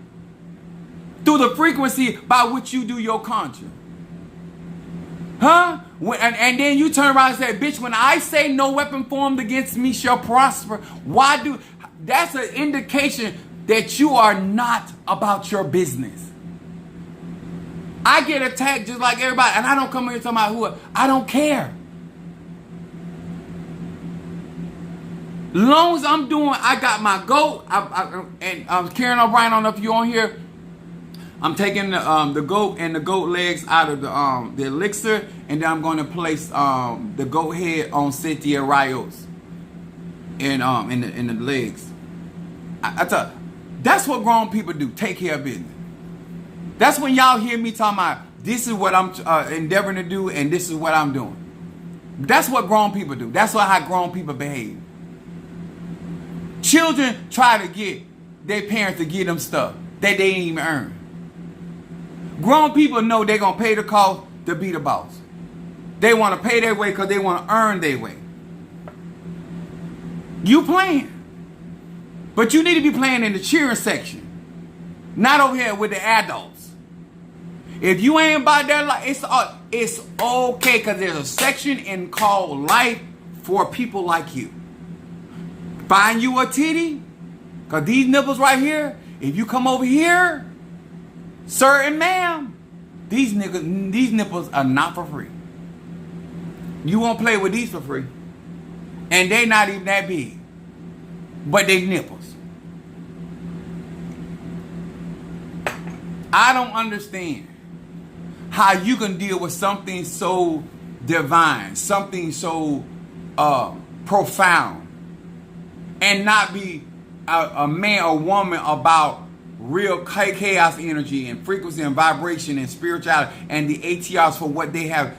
through the frequency by which you do your conjure. Huh? And then you turn around and say, bitch, when I say no weapon formed against me shall prosper, why do... That's an indication that you are not about your business. I get attacked just like everybody, and I don't come here talking about who. I don't care. Long as I'm doing, I got my goat, and Karen O'Brien, I don't know if you're on here. I'm taking the goat and the goat legs out of the elixir, and then I'm going to place the goat head on Cynthia Rios in the legs. I tell you, that's what grown people do. Take care of business. That's when y'all hear me talking about this is what I'm endeavoring to do, and this is what I'm doing. That's what grown people do. That's how grown people behave. Children try to get their parents to give them stuff that they ain't even earn. Grown people know they're going to pay the cost to be the boss. They want to pay their way because they want to earn their way. You playing. But you need to be playing in the cheering section. Not over here with the adults. If you ain't about that life, it's okay, because there's a section in called life for people like you. Find you a titty, because these nipples right here, if you come over here, sir and ma'am, these nipples are not for free. You won't play with these for free. And they not even that big. But they nipples. I don't understand how you can deal with something so divine, something so profound, and not be a man or woman about real chaos energy and frequency and vibration and spirituality and the ATRs for what they have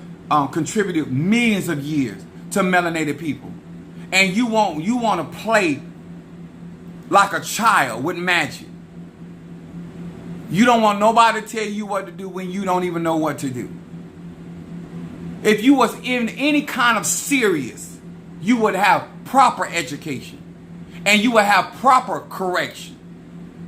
contributed millions of years to melanated people. And you want to play like a child with magic. You don't want nobody to tell you what to do when you don't even know what to do. If you was in any kind of serious, you would have proper education. And you would have proper correction.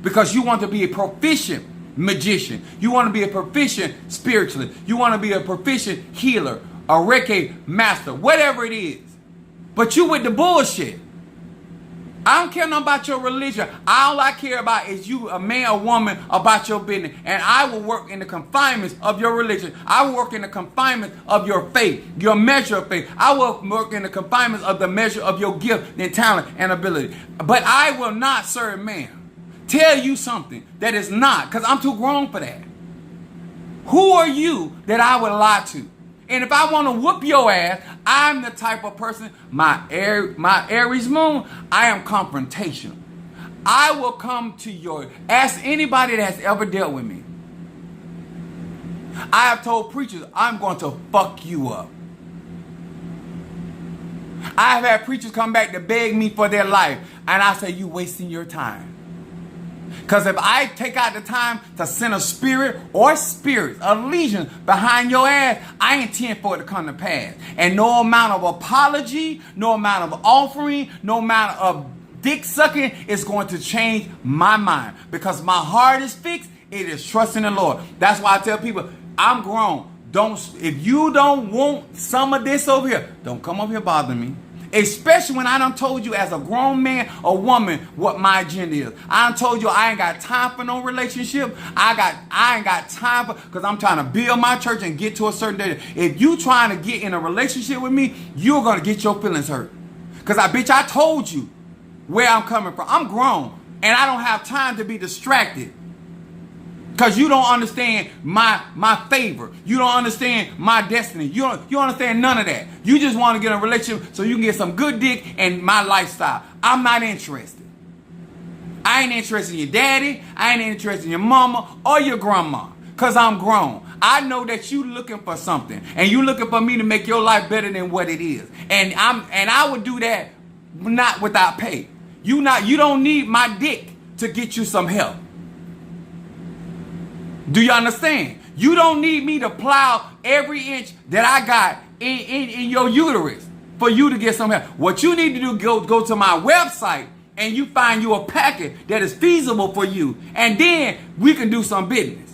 Because you want to be a proficient magician. You want to be a proficient spiritualist. You want to be a proficient healer, a Reiki master, whatever it is. But you with the bullshit. I don't care nothing about your religion. All I care about is you, a man or woman, about your business. And I will work in the confinements of your religion. I will work in the confinements of your faith, your measure of faith. I will work in the confinements of the measure of your gift and talent and ability. But I will not, sir and ma'am, tell you something that is not, because I'm too grown for that. Who are you that I would lie to? And if I want to whoop your ass, I'm the type of person, my Aries moon, I am confrontational. I will come to ask anybody that has ever dealt with me. I have told preachers, I'm going to fuck you up. I have had preachers come back to beg me for their life. And I say, you wasting your time. Because if I take out the time to send a spirit or spirits, a legion behind your ass, I intend for it to come to pass. And no amount of apology, no amount of offering, no amount of dick sucking is going to change my mind. Because my heart is fixed, it is trusting the Lord. That's why I tell people, I'm grown. If you don't want some of this over here, don't come over here bothering me. Especially when I done told you as a grown man or woman what my agenda is. I done told you I ain't got time for no relationship. I ain't got time for, because I'm trying to build my church and get to a certain day. If you trying to get in a relationship with me, you're going to get your feelings hurt. Because I told you where I'm coming from. I'm grown and I don't have time to be distracted. Because you don't understand my favor. You don't understand my destiny. You don't understand none of that. You just want to get in a relationship so you can get some good dick and my lifestyle. I'm not interested. I ain't interested in your daddy. I ain't interested in your mama or your grandma. Because I'm grown. I know that you looking for something. And you looking for me to make your life better than what it is. And I would do that not without pay. You don't need my dick to get you some help. Do you understand? You don't need me to plow every inch that I got in your uterus for you to get some help. What you need to do, go to my website, and you find you a package that is feasible for you, and then we can do some business.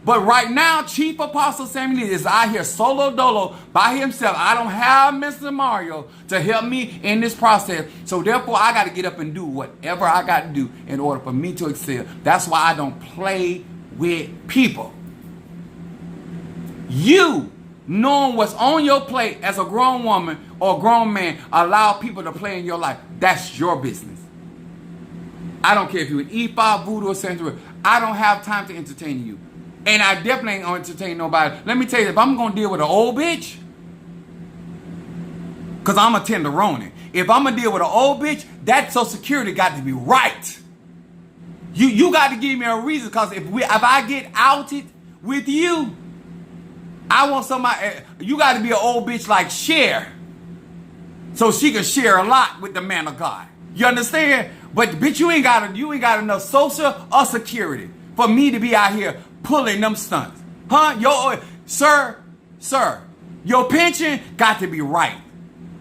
But right now, Chief Apostle Samuel is out here solo dolo by himself. I don't have Mr. Mario to help me in this process. So therefore, I got to get up and do whatever I got to do in order for me to excel. That's why I don't play with people. You, knowing what's on your plate as a grown woman or a grown man, allow people to play in your life. That's your business. I don't care if you're an E5, voodoo, or Santeria. I don't have time to entertain you. And I definitely ain't going to entertain nobody. Let me tell you, if I'm going to deal with an old bitch, because I'm a tenderoni. If I'm going to deal with an old bitch, that Social Security got to be right. You got to give me a reason, because if I get outed with you, I want somebody, you got to be an old bitch like Cher, so she can share a lot with the man of God. You understand? But bitch, you ain't got enough social or security for me to be out here pulling them stunts. Huh? Sir, your pension got to be right.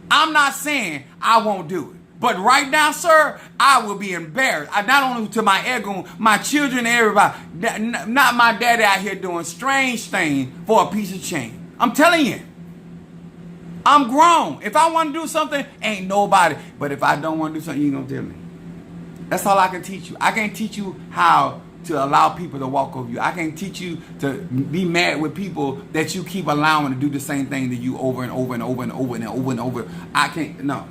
I'm not saying I won't do it. But right now, sir, I will be embarrassed. Not only to my ego, my children, everybody. Not my daddy out here doing strange things for a piece of change. I'm telling you. I'm grown. If I want to do something, ain't nobody. But if I don't want to do something, you ain't going to tell me. That's all I can teach you. I can't teach you how to allow people to walk over you. I can't teach you to be mad with people that you keep allowing to do the same thing to you over and over and over and over and over and over. I can't. No.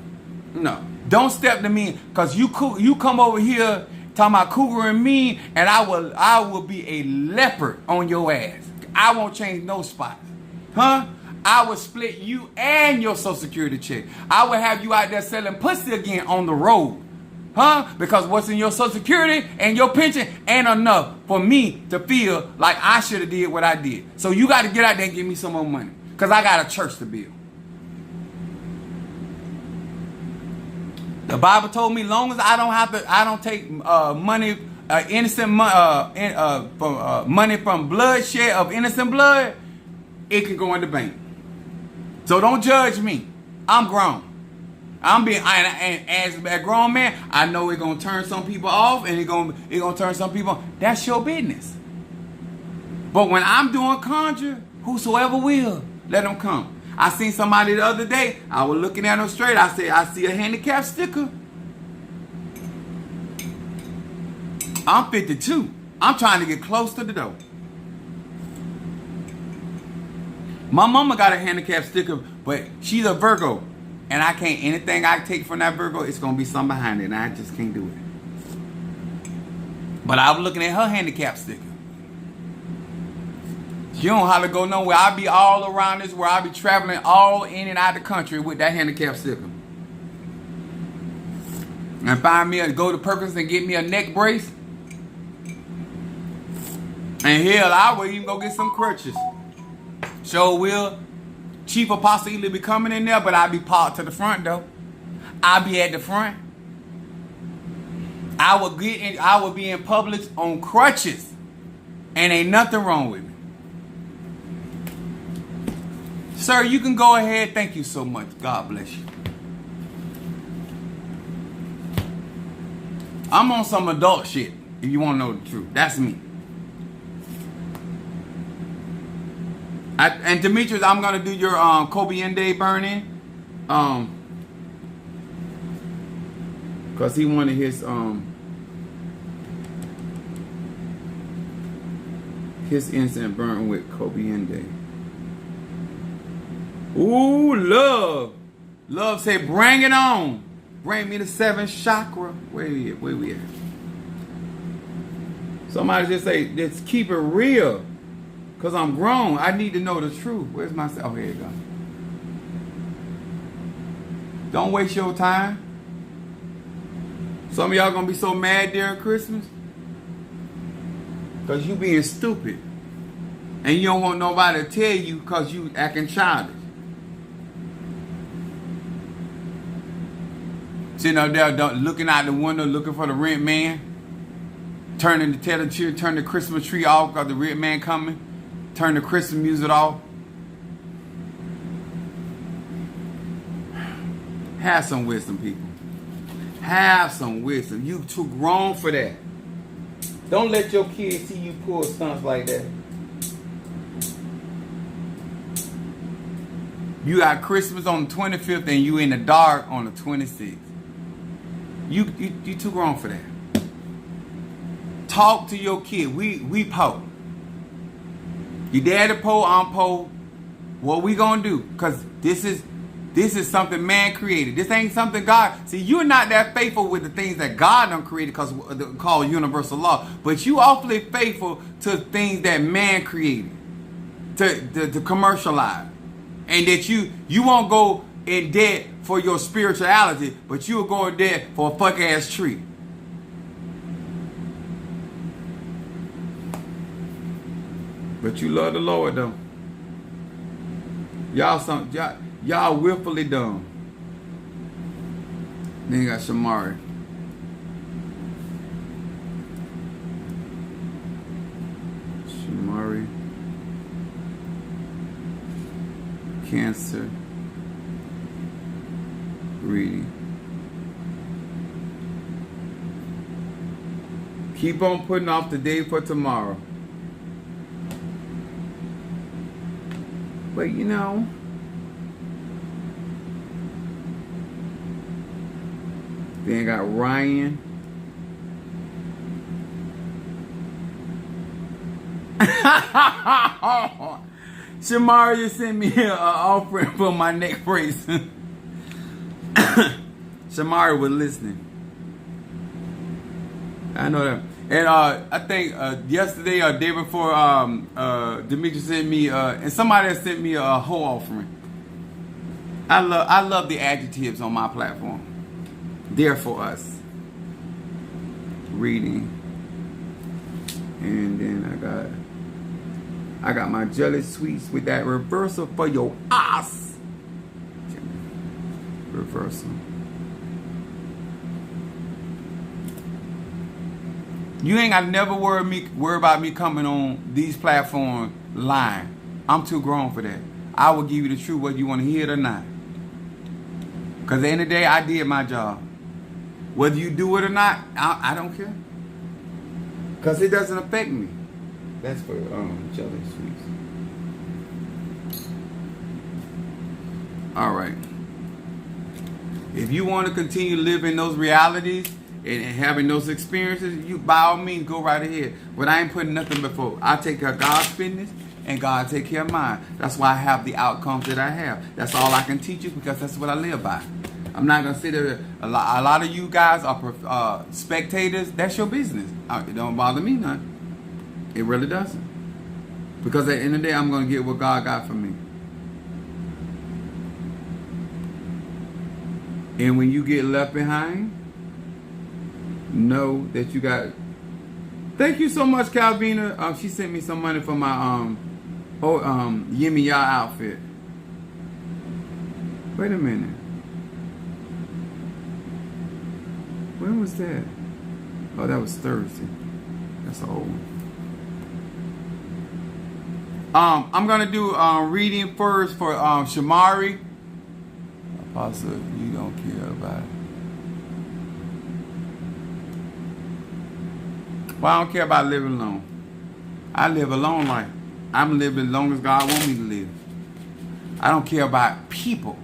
Don't step to me, because you come over here talking about cougar and me, and I will be a leopard on your ass. I won't change no spots. Huh? I will split you and your Social Security check. I will have you out there selling pussy again on the road. Huh? Because what's in your Social Security and your pension ain't enough for me to feel like I should have did what I did. So you got to get out there and give me some more money, because I got a church to build. The Bible told me, long as I don't take money, money from bloodshed of innocent blood, it can go in the bank. So don't judge me. I'm grown. And as a grown man, I know it's gonna turn some people off, and it's gonna turn some people on. That's your business. But when I'm doing conjure, whosoever will, let them come. I seen somebody the other day. I was looking at them straight. I said, I see a handicap sticker. I'm 52. I'm trying to get close to the door. My mama got a handicap sticker, but she's a Virgo. And I can't, anything I take from that Virgo, it's going to be something behind it. And I just can't do it. But I was looking at her handicap sticker. She don't have to go nowhere. I'll be all around this world. I'll be traveling all in and out of the country with that handicap sticker. And find me go to Perkins and get me a neck brace. And hell, I will even go get some crutches. Sure will. Chief Apostle Ely be coming in there, but I'll be parked to the front though. I'll be at the front. I will be in Publix on crutches. And ain't nothing wrong with me. Sir, you can go ahead. Thank you so much. God bless you. I'm on some adult shit, if you want to know the truth. That's me. And Demetrius, I'm going to do your Kobe burning. Because he wanted his incense burn with Kobe Day. Ooh, love. Love say, bring it on. Bring me the 7th chakra. Where we at? Somebody just say, let's keep it real. Because I'm grown. I need to know the truth. Where's my... Oh, here you go. Don't waste your time. Some of y'all going to be so mad during Christmas. Because you being stupid. And you don't want nobody to tell you because you acting childish. Sitting up there looking out the window looking for the rent man. Turn the Christmas tree off because the rent man coming. Turn the Christmas music off. Have some wisdom, people. Have some wisdom. You too grown for that. Don't let your kids see you pull stunts like that. You got Christmas on the 25th and you in the dark on the 26th. You too grown for that. Talk to your kid. We po. Your daddy po, I'm po. What we gonna do? Cause this is something man created. This ain't something God. See, you're not that faithful with the things that God done created, cause called universal law. But you awfully faithful to things that man created to commercialize, and that you won't go in debt for your spirituality, but you'll go in debt for a fuck ass tree. But you love the Lord though. Y'all willfully dumb. Then you got Shamari. Cancer. Greedy. Keep on putting off the day for tomorrow. But you know, then got Ryan. Shamari just sent me an offering for my neck brace. Shamari was listening. I know that. And I think yesterday or day before, Demetri sent me, and somebody else sent me a whole offering. I love the adjectives on my platform. There for us. Reading. And then I got my jelly sweets with that reversal for your ass. Reversal. You ain't got to never worry about me coming on these platforms lying. I'm too grown for that. I will give you the truth whether you want to hear it or not. Because at the end of the day, I did my job. Whether you do it or not, I don't care. Because it doesn't affect me. That's for jelly sweets. All right. If you want to continue living those realities and having those experiences, you by all means go right ahead. But I ain't putting nothing before. I take care of God's business and God take care of mine. That's why I have the outcomes that I have. That's all I can teach you because that's what I live by. I'm not going to sit there. A lot of you guys are spectators. That's your business. It don't bother me none. It really doesn't. Because at the end of the day, I'm going to get what God got for me. And when you get left behind, know that you got... Thank you so much, Calvina. She sent me some money for my Yimmy Ya outfit. Wait a minute. When was that? Oh, that was Thursday. That's old. I'm gonna do reading first for Shamari. Apostle, you don't care about it. Well, I don't care about living alone. I live a long life. I'm living as long as God wants me to live. I don't care about people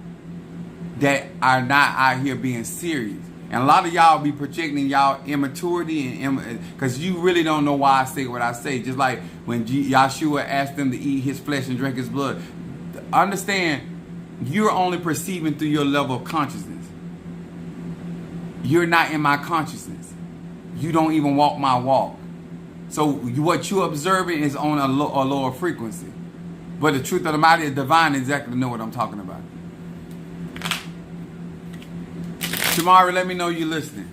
that are not out here being serious. And a lot of y'all be projecting y'all immaturity and because you really don't know why I say what I say. Just like when Yahshua asked them to eat his flesh and drink his blood. Understand, you're only perceiving through your level of consciousness. You're not in my consciousness. You don't even walk my walk. So what you're observing is on a lower frequency. But the truth of the matter is divine exactly know what I'm talking about. Shamari, let me know you're listening.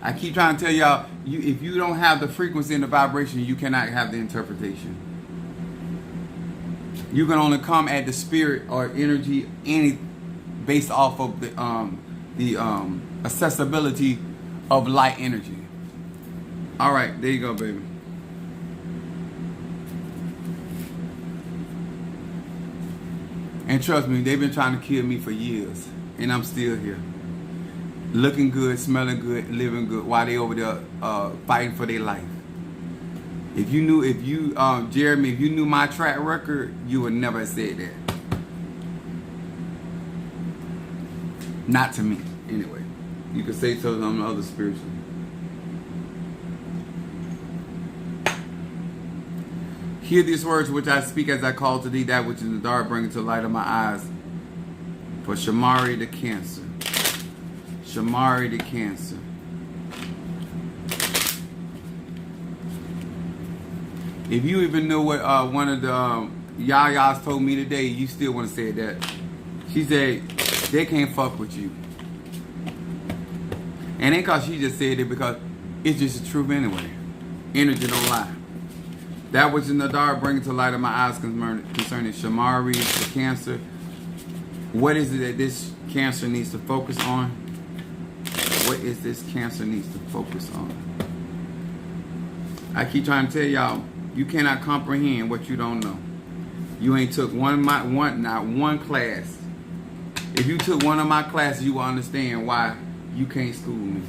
I keep trying to tell y'all, if you don't have the frequency and the vibration, you cannot have the interpretation. You can only come at the spirit or energy based off of the accessibility of light energy. All right, there you go, baby. And trust me, they've been trying to kill me for years, and I'm still here. looking good, smelling good, living good while they over there fighting for their life. If you knew, Jeremy, if you knew my track record, you would never have said that. Not to me, anyway. You could say so on other spiritual. Hear these words which I speak as I call to thee, that which is in the dark, bring it to the light of my eyes. For Shamari the Cancer. Shamari the Cancer. If you even know what one of the Yayas told me today, you still want to say that. She said, they can't fuck with you. And ain't cause she just said it, because it's just the truth anyway. Energy don't lie. That which in the dark, bring it to light of my eyes concerning Shamari, the Cancer. What is it that this Cancer needs to focus on? What is this Cancer needs to focus on? I keep trying to tell y'all, you cannot comprehend what you don't know. You ain't took not one class. If you took one of my classes, you will understand why you can't school me.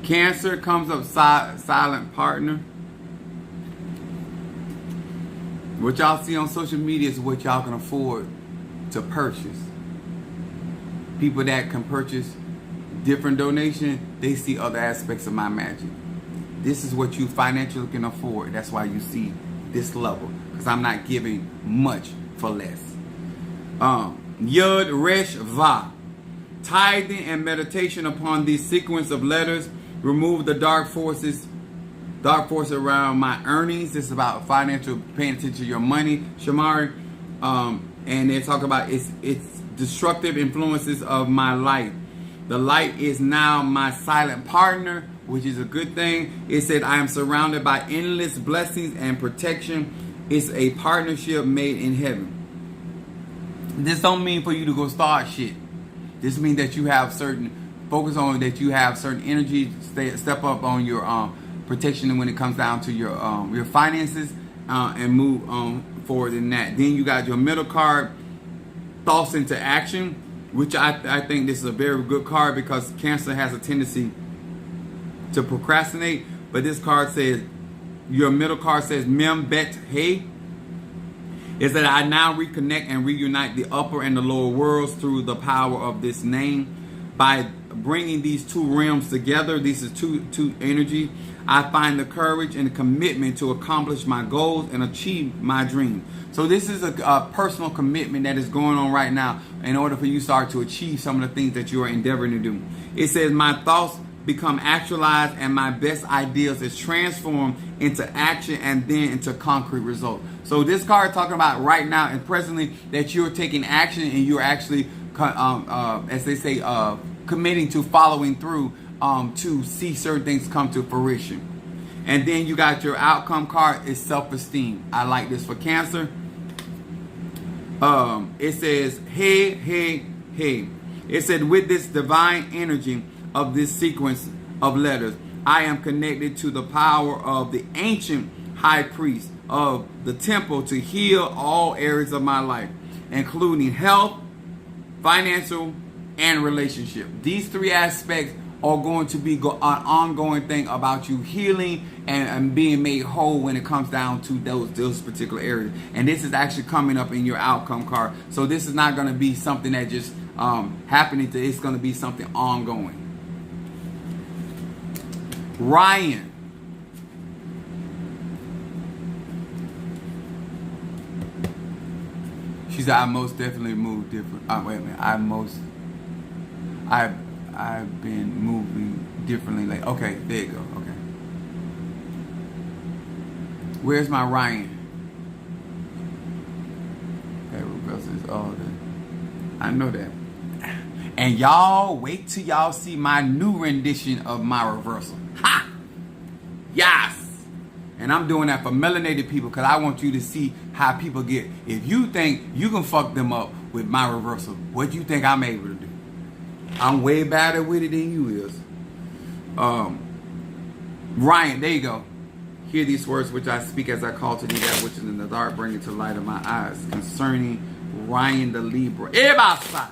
Cancer comes up silent partner. What y'all see on social media is what y'all can afford to purchase. People that can purchase different donation, they see other aspects of my magic. This is what you financially can afford. That's why you see this level, because I'm not giving much for less. Yud Resh Va. Tithing and meditation upon these sequence of letters remove the dark force around my earnings. This is about financial, paying attention to your money, Shamari. And they talk about it's destructive influences of my life. The light is now my silent partner, which is a good thing. It said I am surrounded by endless blessings and protection. It's a partnership made in heaven. This don't mean for you to go start shit. This means that you have certain focus on, that you have certain energy, step up on your protection when it comes down to your finances, and move forward in that. Then you got your middle card, thoughts into action, which I think this is a very good card, because Cancer has a tendency to procrastinate. But this card says, your middle card says Mem Bet Hey. Is that I now reconnect and reunite the upper and the lower worlds through the power of this name. By bringing these two realms together, this is two energy, I find the courage and the commitment to accomplish my goals and achieve my dream. So this is a personal commitment that is going on right now in order for you to start to achieve some of the things that you are endeavoring to do. It says my thoughts become actualized and my best ideas is transformed into action and then into concrete results. So this card talking about right now and presently that you're taking action and you're actually, as they say, committing to following through to see certain things come to fruition. And then you got your outcome card is self-esteem. I like this for Cancer. It says, hey, hey, hey. It said, with this divine energy of this sequence of letters, I am connected to the power of the ancient high priest of the temple to heal all areas of my life, including health, financial, and relationship. These three aspects are going to be an ongoing thing about you healing and being made whole when it comes down to those particular areas. And this is actually coming up in your outcome card. So this is not going to be something that just happening to, it's going to be something ongoing. Ryan. She said, I most definitely moved different. Wait a minute. I've been moving differently. Like, okay, there you go. Okay. Where's my Ryan? That reverses all that. I know that. And y'all wait till y'all see my new rendition of my reversal. Ha! Yes! And I'm doing that for melanated people because I want you to see how people get. If you think you can fuck them up with my reversal, what do you think I'm able to do? I'm way better with it than you is. Ryan, there you go. Hear these words which I speak as I call to thee that which is in the dark, bring it to light of my eyes. Concerning Ryan the Libra. Ebasa.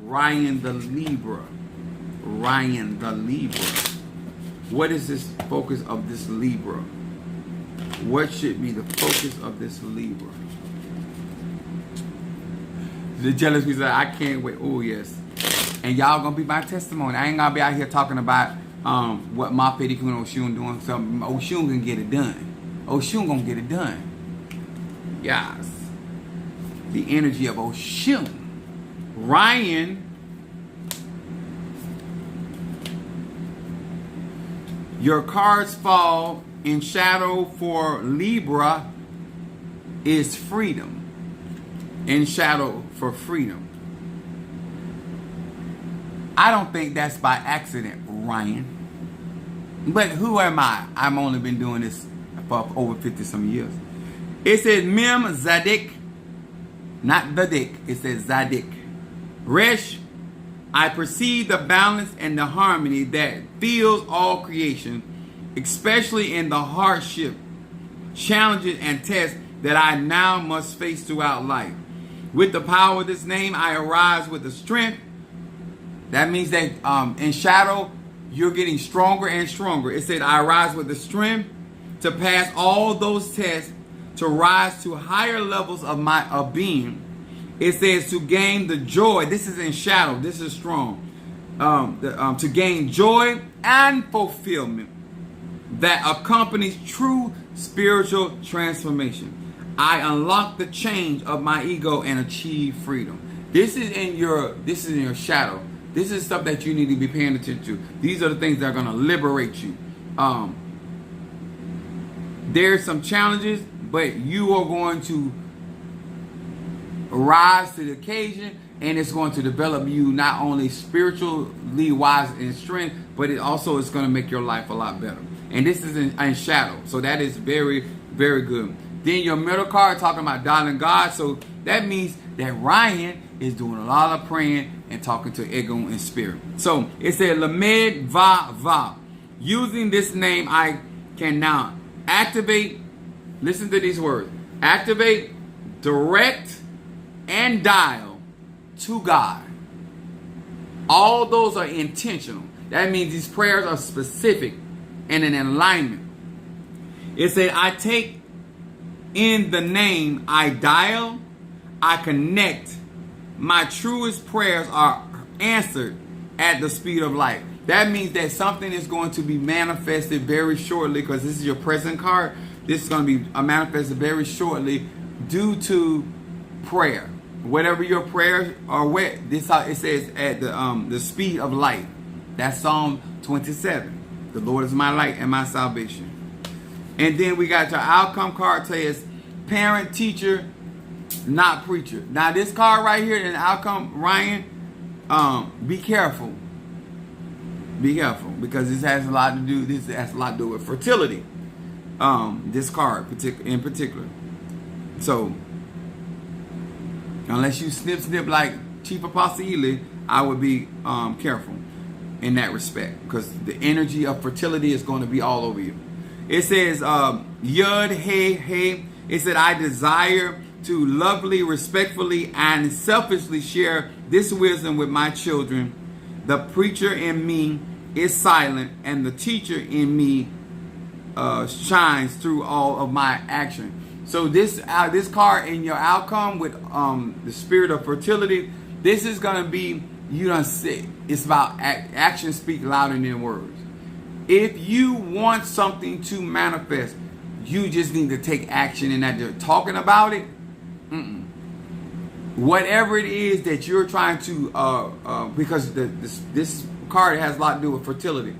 Ryan the Libra. Ryan the Libra. What is this focus of this Libra? What should be the focus of this Libra? The jealous people say, I can't wait. Oh, yes. And y'all gonna be my testimony. I ain't gonna be out here talking about what my Petty Queen Oshun doing. Something Oshun gonna get it done. Oshun gonna get it done. Yes. The energy of Oshun. Ryan. Your cards fall in shadow for Libra is freedom. In shadow for freedom. I don't think that's by accident, Ryan. But who am I? I've only been doing this for over 50 some years. It says Mem Zadik, not the dick. It says Zadik. Resh, I perceive the balance and the harmony that fills all creation, especially in the hardship, challenges, and tests that I now must face throughout life. With the power of this name, I arise with the strength. That means that in shadow, you're getting stronger and stronger. It said, I arise with the strength to pass all those tests, to rise to higher levels of being. It says to gain the joy. This is in shadow. This is strong. To gain joy and fulfillment that accompanies true spiritual transformation. I unlock the change of my ego and achieve freedom. This is in your shadow. This is stuff that you need to be paying attention to. These are the things that are going to liberate you. There's some challenges, but you are going to rise to the occasion, and it's going to develop you not only spiritually wise in strength, but it also is going to make your life a lot better. And this is in shadow. So that is very, very good. Then your middle card talking about dialing God. So that means that Ryan is doing a lot of praying and talking to Egon in spirit. So it said Lamed Va Va. Using this name, I can now activate, listen to these words, activate, direct, and dial to God. All those are intentional. That means these prayers are specific and in alignment. It said, I take in the name, I dial, I connect. My truest prayers are answered at the speed of light. That means that something is going to be manifested very shortly, because this is your present card. This is going to be manifested very shortly due to prayer. Whatever your prayers are with, this it says at the speed of light. That's Psalm 27. The Lord is my light and my salvation. And then we got your outcome card. Says parent, teacher, not preacher. Now this card right here in outcome, Ryan, be careful. Be careful, because this has a lot to do. This has a lot to do with fertility. This card in particular. So unless you snip like Chief Apostle Ely, I would be careful in that respect, because the energy of fertility is going to be all over you. It says Yud Hey Hey. It said, I desire to lovingly, respectfully, and selfishly share this wisdom with my children. The preacher in me is silent, and the teacher in me shines through all of my action. So this card in your outcome with the spirit of fertility, this is going to be, you don't say, it's about action speak louder than words. If you want something to manifest, you just need to take action in that. You're talking about it. Whatever it is that you're trying to, because this card has a lot to do with fertility.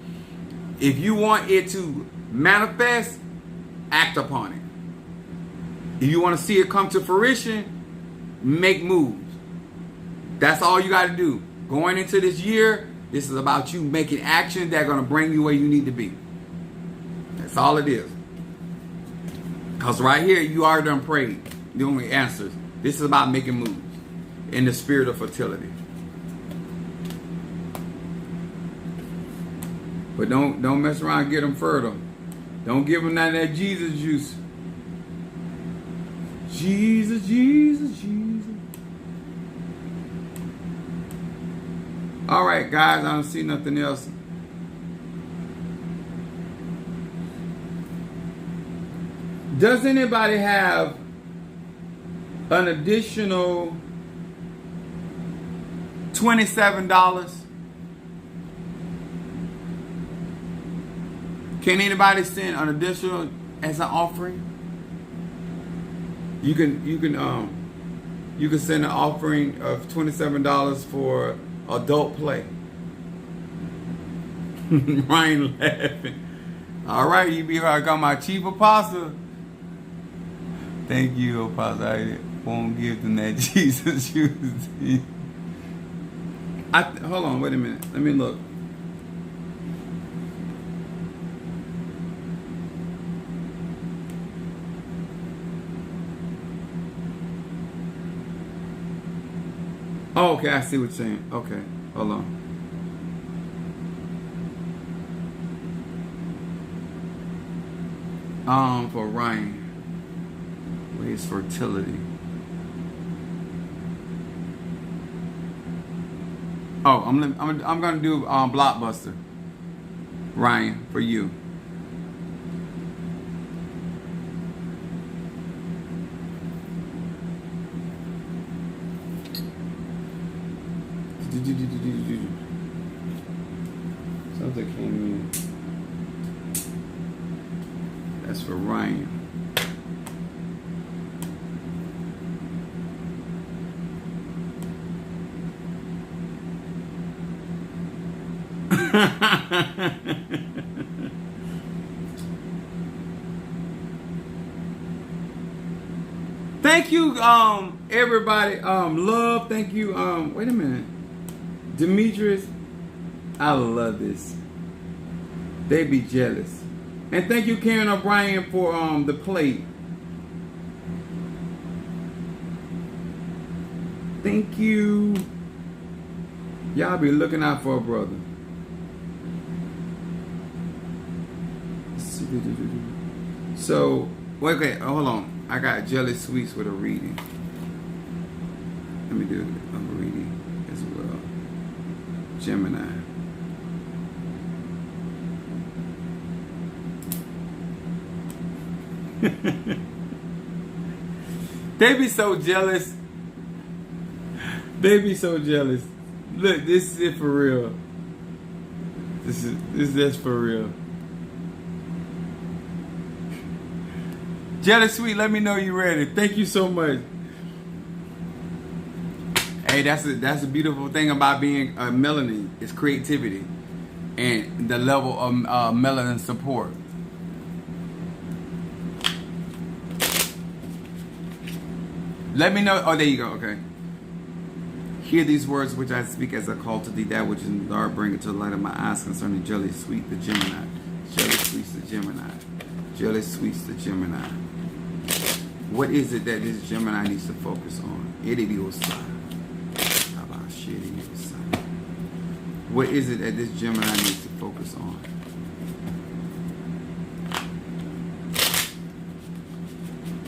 If you want it to manifest, act upon it. If you want to see it come to fruition, make moves. That's all you got to do. Going into this year, this is about you making actions that are going to bring you where you need to be. That's all it is. Because right here, you already done prayed. The only answers. This is about making moves in the spirit of fertility. But don't mess around and get them fertile. Don't give them none of that Jesus juice. Jesus, Jesus, Jesus. All right, guys, I don't see nothing else. Does anybody have an additional $27? Can anybody send an additional as an offering? You can send an offering of $27 for adult play. Ryan laughing. All right, you be here. I got my chief apostle. Thank you, apostle. I won't give them that Jesus juice. Hold on, wait a minute. Let me look. Oh, okay, I see what you're saying. Okay, hold on. For Ryan, with his fertility. Oh, I'm gonna do Blockbuster. Ryan, for you. Something came in. That's for Ryan. Thank you, everybody. Love, thank you. Wait a minute. Demetrius, I love this. They be jealous. And thank you, Karen O'Brien, for the plate. Thank you. Y'all be looking out for a brother. So, wait, okay, hold on. I got Jelly Sweets with a reading. Let me do a reading as well. Gemini. They be so jealous. They be so jealous. Look, this is it for real. This is for real. Jelly Sweet, let me know you're ready. Thank you so much. Hey, that's a beautiful thing about being melanin. It's creativity and the level of melanin support. Let me know. Oh, there you go. Okay. Hear these words which I speak as I call to thee, that which is in the dark, bring it to the light of my eyes concerning Jelly Sweet the Gemini. Jelly Sweets the Gemini. Jelly Sweets the Gemini. What is it that this Gemini needs to focus on? What is it that this Gemini needs to focus on?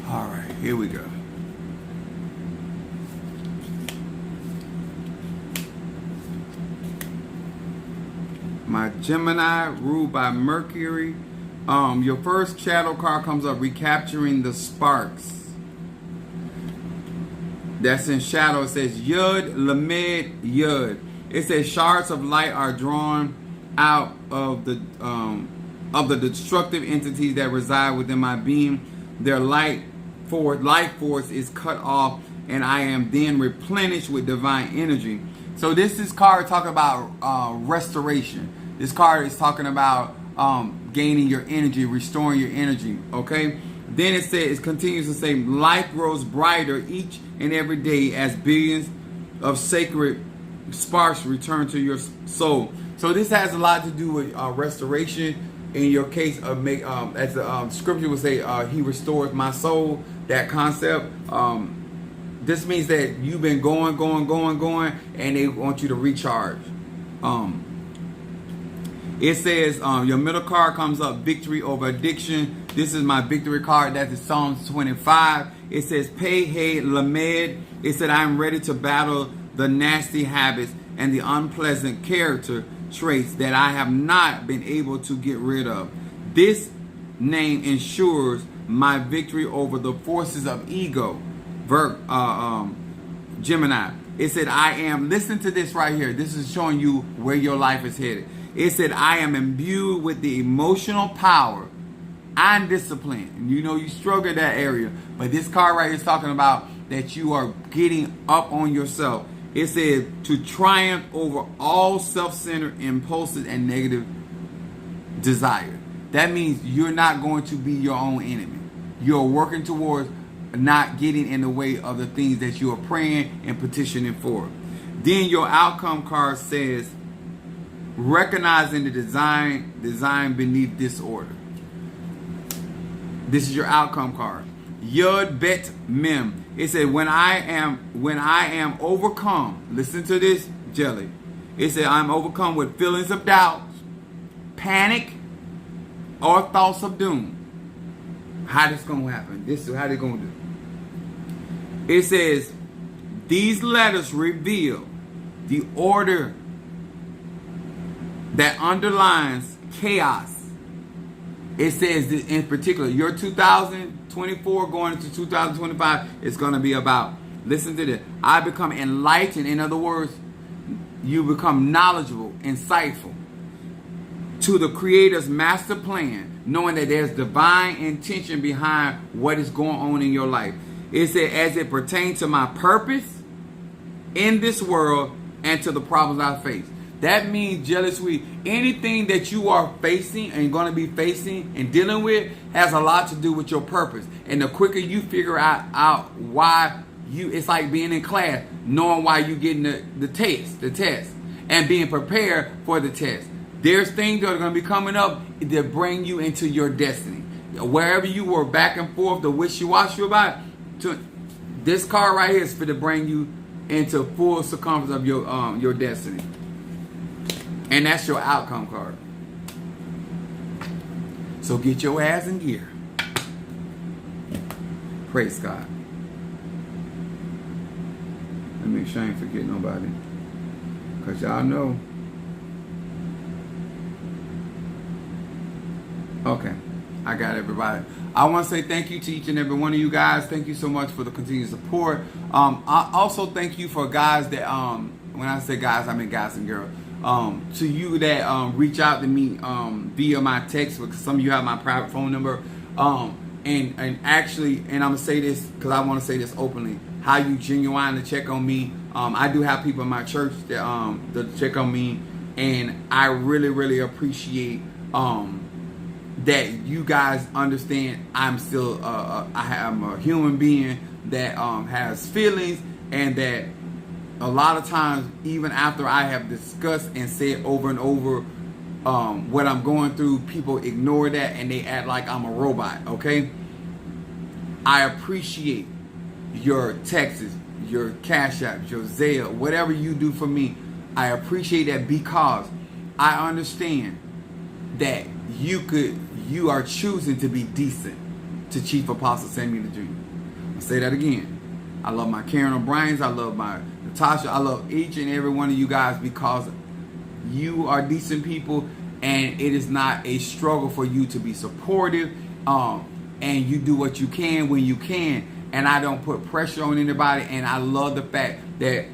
All right, here we go. My Gemini, ruled by Mercury. Your first shadow card comes up, recapturing the sparks. That's in shadow. It says Yud Lamed Yud. It says shards of light are drawn out of the destructive entities that reside within my being. Their life force is cut off, and I am then replenished with divine energy. So this card talking about restoration. This card is talking about gaining your energy, restoring your energy. Okay. Then it continues to say, life grows brighter each and every day as billions of sacred sparks return to your soul. So this has a lot to do with restoration. In your case, as the scripture would say, he restores my soul. That concept. This means that you've been going, and they want you to recharge. It says your middle card comes up, victory over addiction. This is my victory card. That is Psalms 25. It says pay hey lamed. It said I am ready to battle the nasty habits and the unpleasant character traits that I have not been able to get rid of. This name ensures my victory over the forces of ego. Gemini. It said I am, listen to this right here. This is showing you where your life is headed. It said I am imbued with the emotional power and discipline. And you know you struggle in that area. But this card right here is talking about that you are getting up on yourself. It said to triumph over all self-centered impulses and negative desire. That means you're not going to be your own enemy. You're working towards not getting in the way of the things that you are praying and petitioning for. Then your outcome card says recognizing the design beneath disorder. This is your outcome card. Yud Bet Mem. It said when I am overcome. Listen to this, Jelly. It said I'm overcome with feelings of doubt, panic, or thoughts of doom. How this gonna happen? This is how they gonna do. It says these letters reveal the order that underlines chaos. It says that in particular, your 2024 going into 2025 is going to be about, listen to this, I become enlightened. In other words, you become knowledgeable, insightful to the Creator's master plan, knowing that there's divine intention behind what is going on in your life. It said, as it pertains to my purpose in this world and to the problems I face. That means, Jelly Sweet, anything that you are facing and going to be facing and dealing with has a lot to do with your purpose. And the quicker you figure out why it's like being in class, knowing why you're getting the test, and being prepared for the test. There's things that are going to be coming up that bring you into your destiny. Wherever you were back and forth, the wishy-washy about, this card right here is for to bring you into full circumference of your destiny. And that's your outcome card. So get your ass in gear. Praise God. Let me make sure I ain't forget nobody. Because y'all know. Okay. I got everybody. I want to say thank you to each and every one of you guys. Thank you so much for the continued support. I also thank you for guys that, when I say guys, I mean guys and girls. To you that reach out to me via my text, because some of you have my private phone number, and actually, and I'm gonna say this because I want to say this openly, how you genuinely check on me. I do have people in my church that check on me, and I really appreciate that you guys understand I'm still I am a human being that has feelings, and that a lot of times, even after I have discussed and said over and over what I'm going through, people ignore that and they act like I'm a robot, okay? I appreciate your texts, your Cash Apps, your Zelle, whatever you do for me. I appreciate that because I understand that you are choosing to be decent to Chief Apostle Samuel the Jr. I'll say that again. I love my Karen O'Briens. I love my Natasha. I love each and every one of you guys because you are decent people, and it is not a struggle for you to be supportive, and you do what you can when you can, and I don't put pressure on anybody. And I love the fact that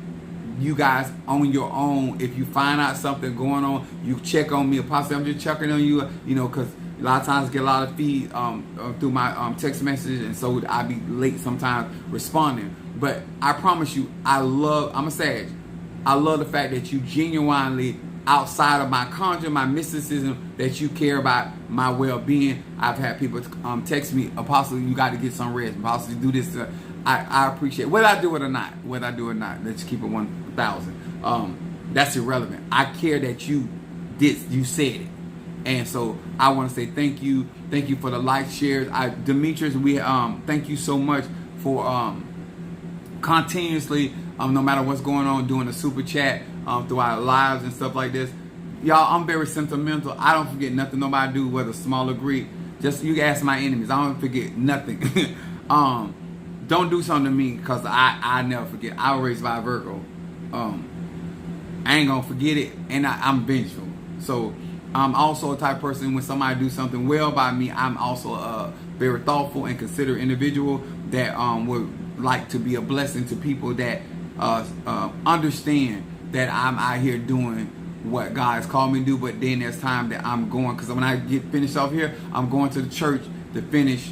you guys on your own, if you find out something going on, you check on me. Apostle, I'm just checking on you, because a lot of times I get a lot of feed through my text messages, and so I be late sometimes responding. But I promise you, I'm a Sag. I love the fact that you genuinely, outside of my conjuring, my mysticism, that you care about my well-being. I've had people text me, Apostle, you got to get some rest. Apostle, you do this. I appreciate it. Whether I do it or not, let's keep it 1,000. That's irrelevant. I care that you said it. And so I want to say thank you. Thank you for the likes, shares. Demetrius, we thank you so much for continuously, no matter what's going on, doing the super chat through our lives and stuff like this. y'all, I'm very sentimental. I don't forget nothing nobody do, whether small or great. Just you ask my enemies. I don't forget nothing. Don't do something to me, because I never forget. I was raised by a Virgo. I ain't gonna forget it, and I'm vengeful. So I'm also a type of person, when somebody do something well by me, I'm also a very thoughtful and considerate individual that would like to be a blessing to people that understand that I'm out here doing what God has called me to do. But then there's time that I'm going, because when I get finished off here, I'm going to the church to finish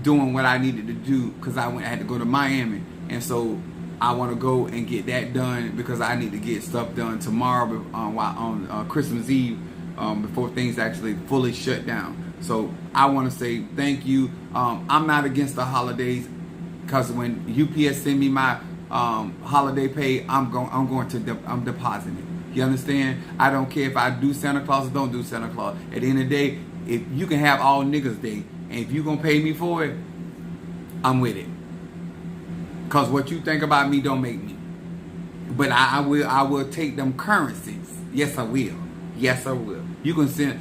doing what I needed to do, because I had to go to Miami, and so I want to go and get that done, because I need to get stuff done tomorrow on Christmas Eve, before things actually fully shut down. So I want to say thank you. I'm not against the holidays, because when UPS send me my holiday pay, I'm depositing it. You understand? I don't care if I do Santa Claus or don't do Santa Claus. At the end of the day, if you can have all niggas day, and if you gonna pay me for it, I'm with it. Cause what you think about me don't make me. But I will take them currencies. Yes, I will. Yes, I will. You can send.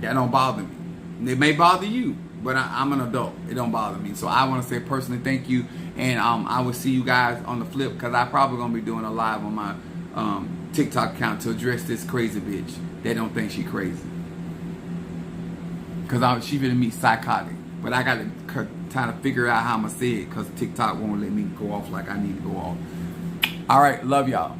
That don't bother me. It may bother you, but I'm an adult. It don't bother me. So I want to say personally thank you, and I will see you guys on the flip, because I probably gonna be doing a live on my TikTok account to address this crazy bitch that don't think she crazy. Cause she finna meet psychotic, but I got to trying to figure out how I'm gonna say it, because TikTok won't let me go off like I need to go off. All right, love y'all.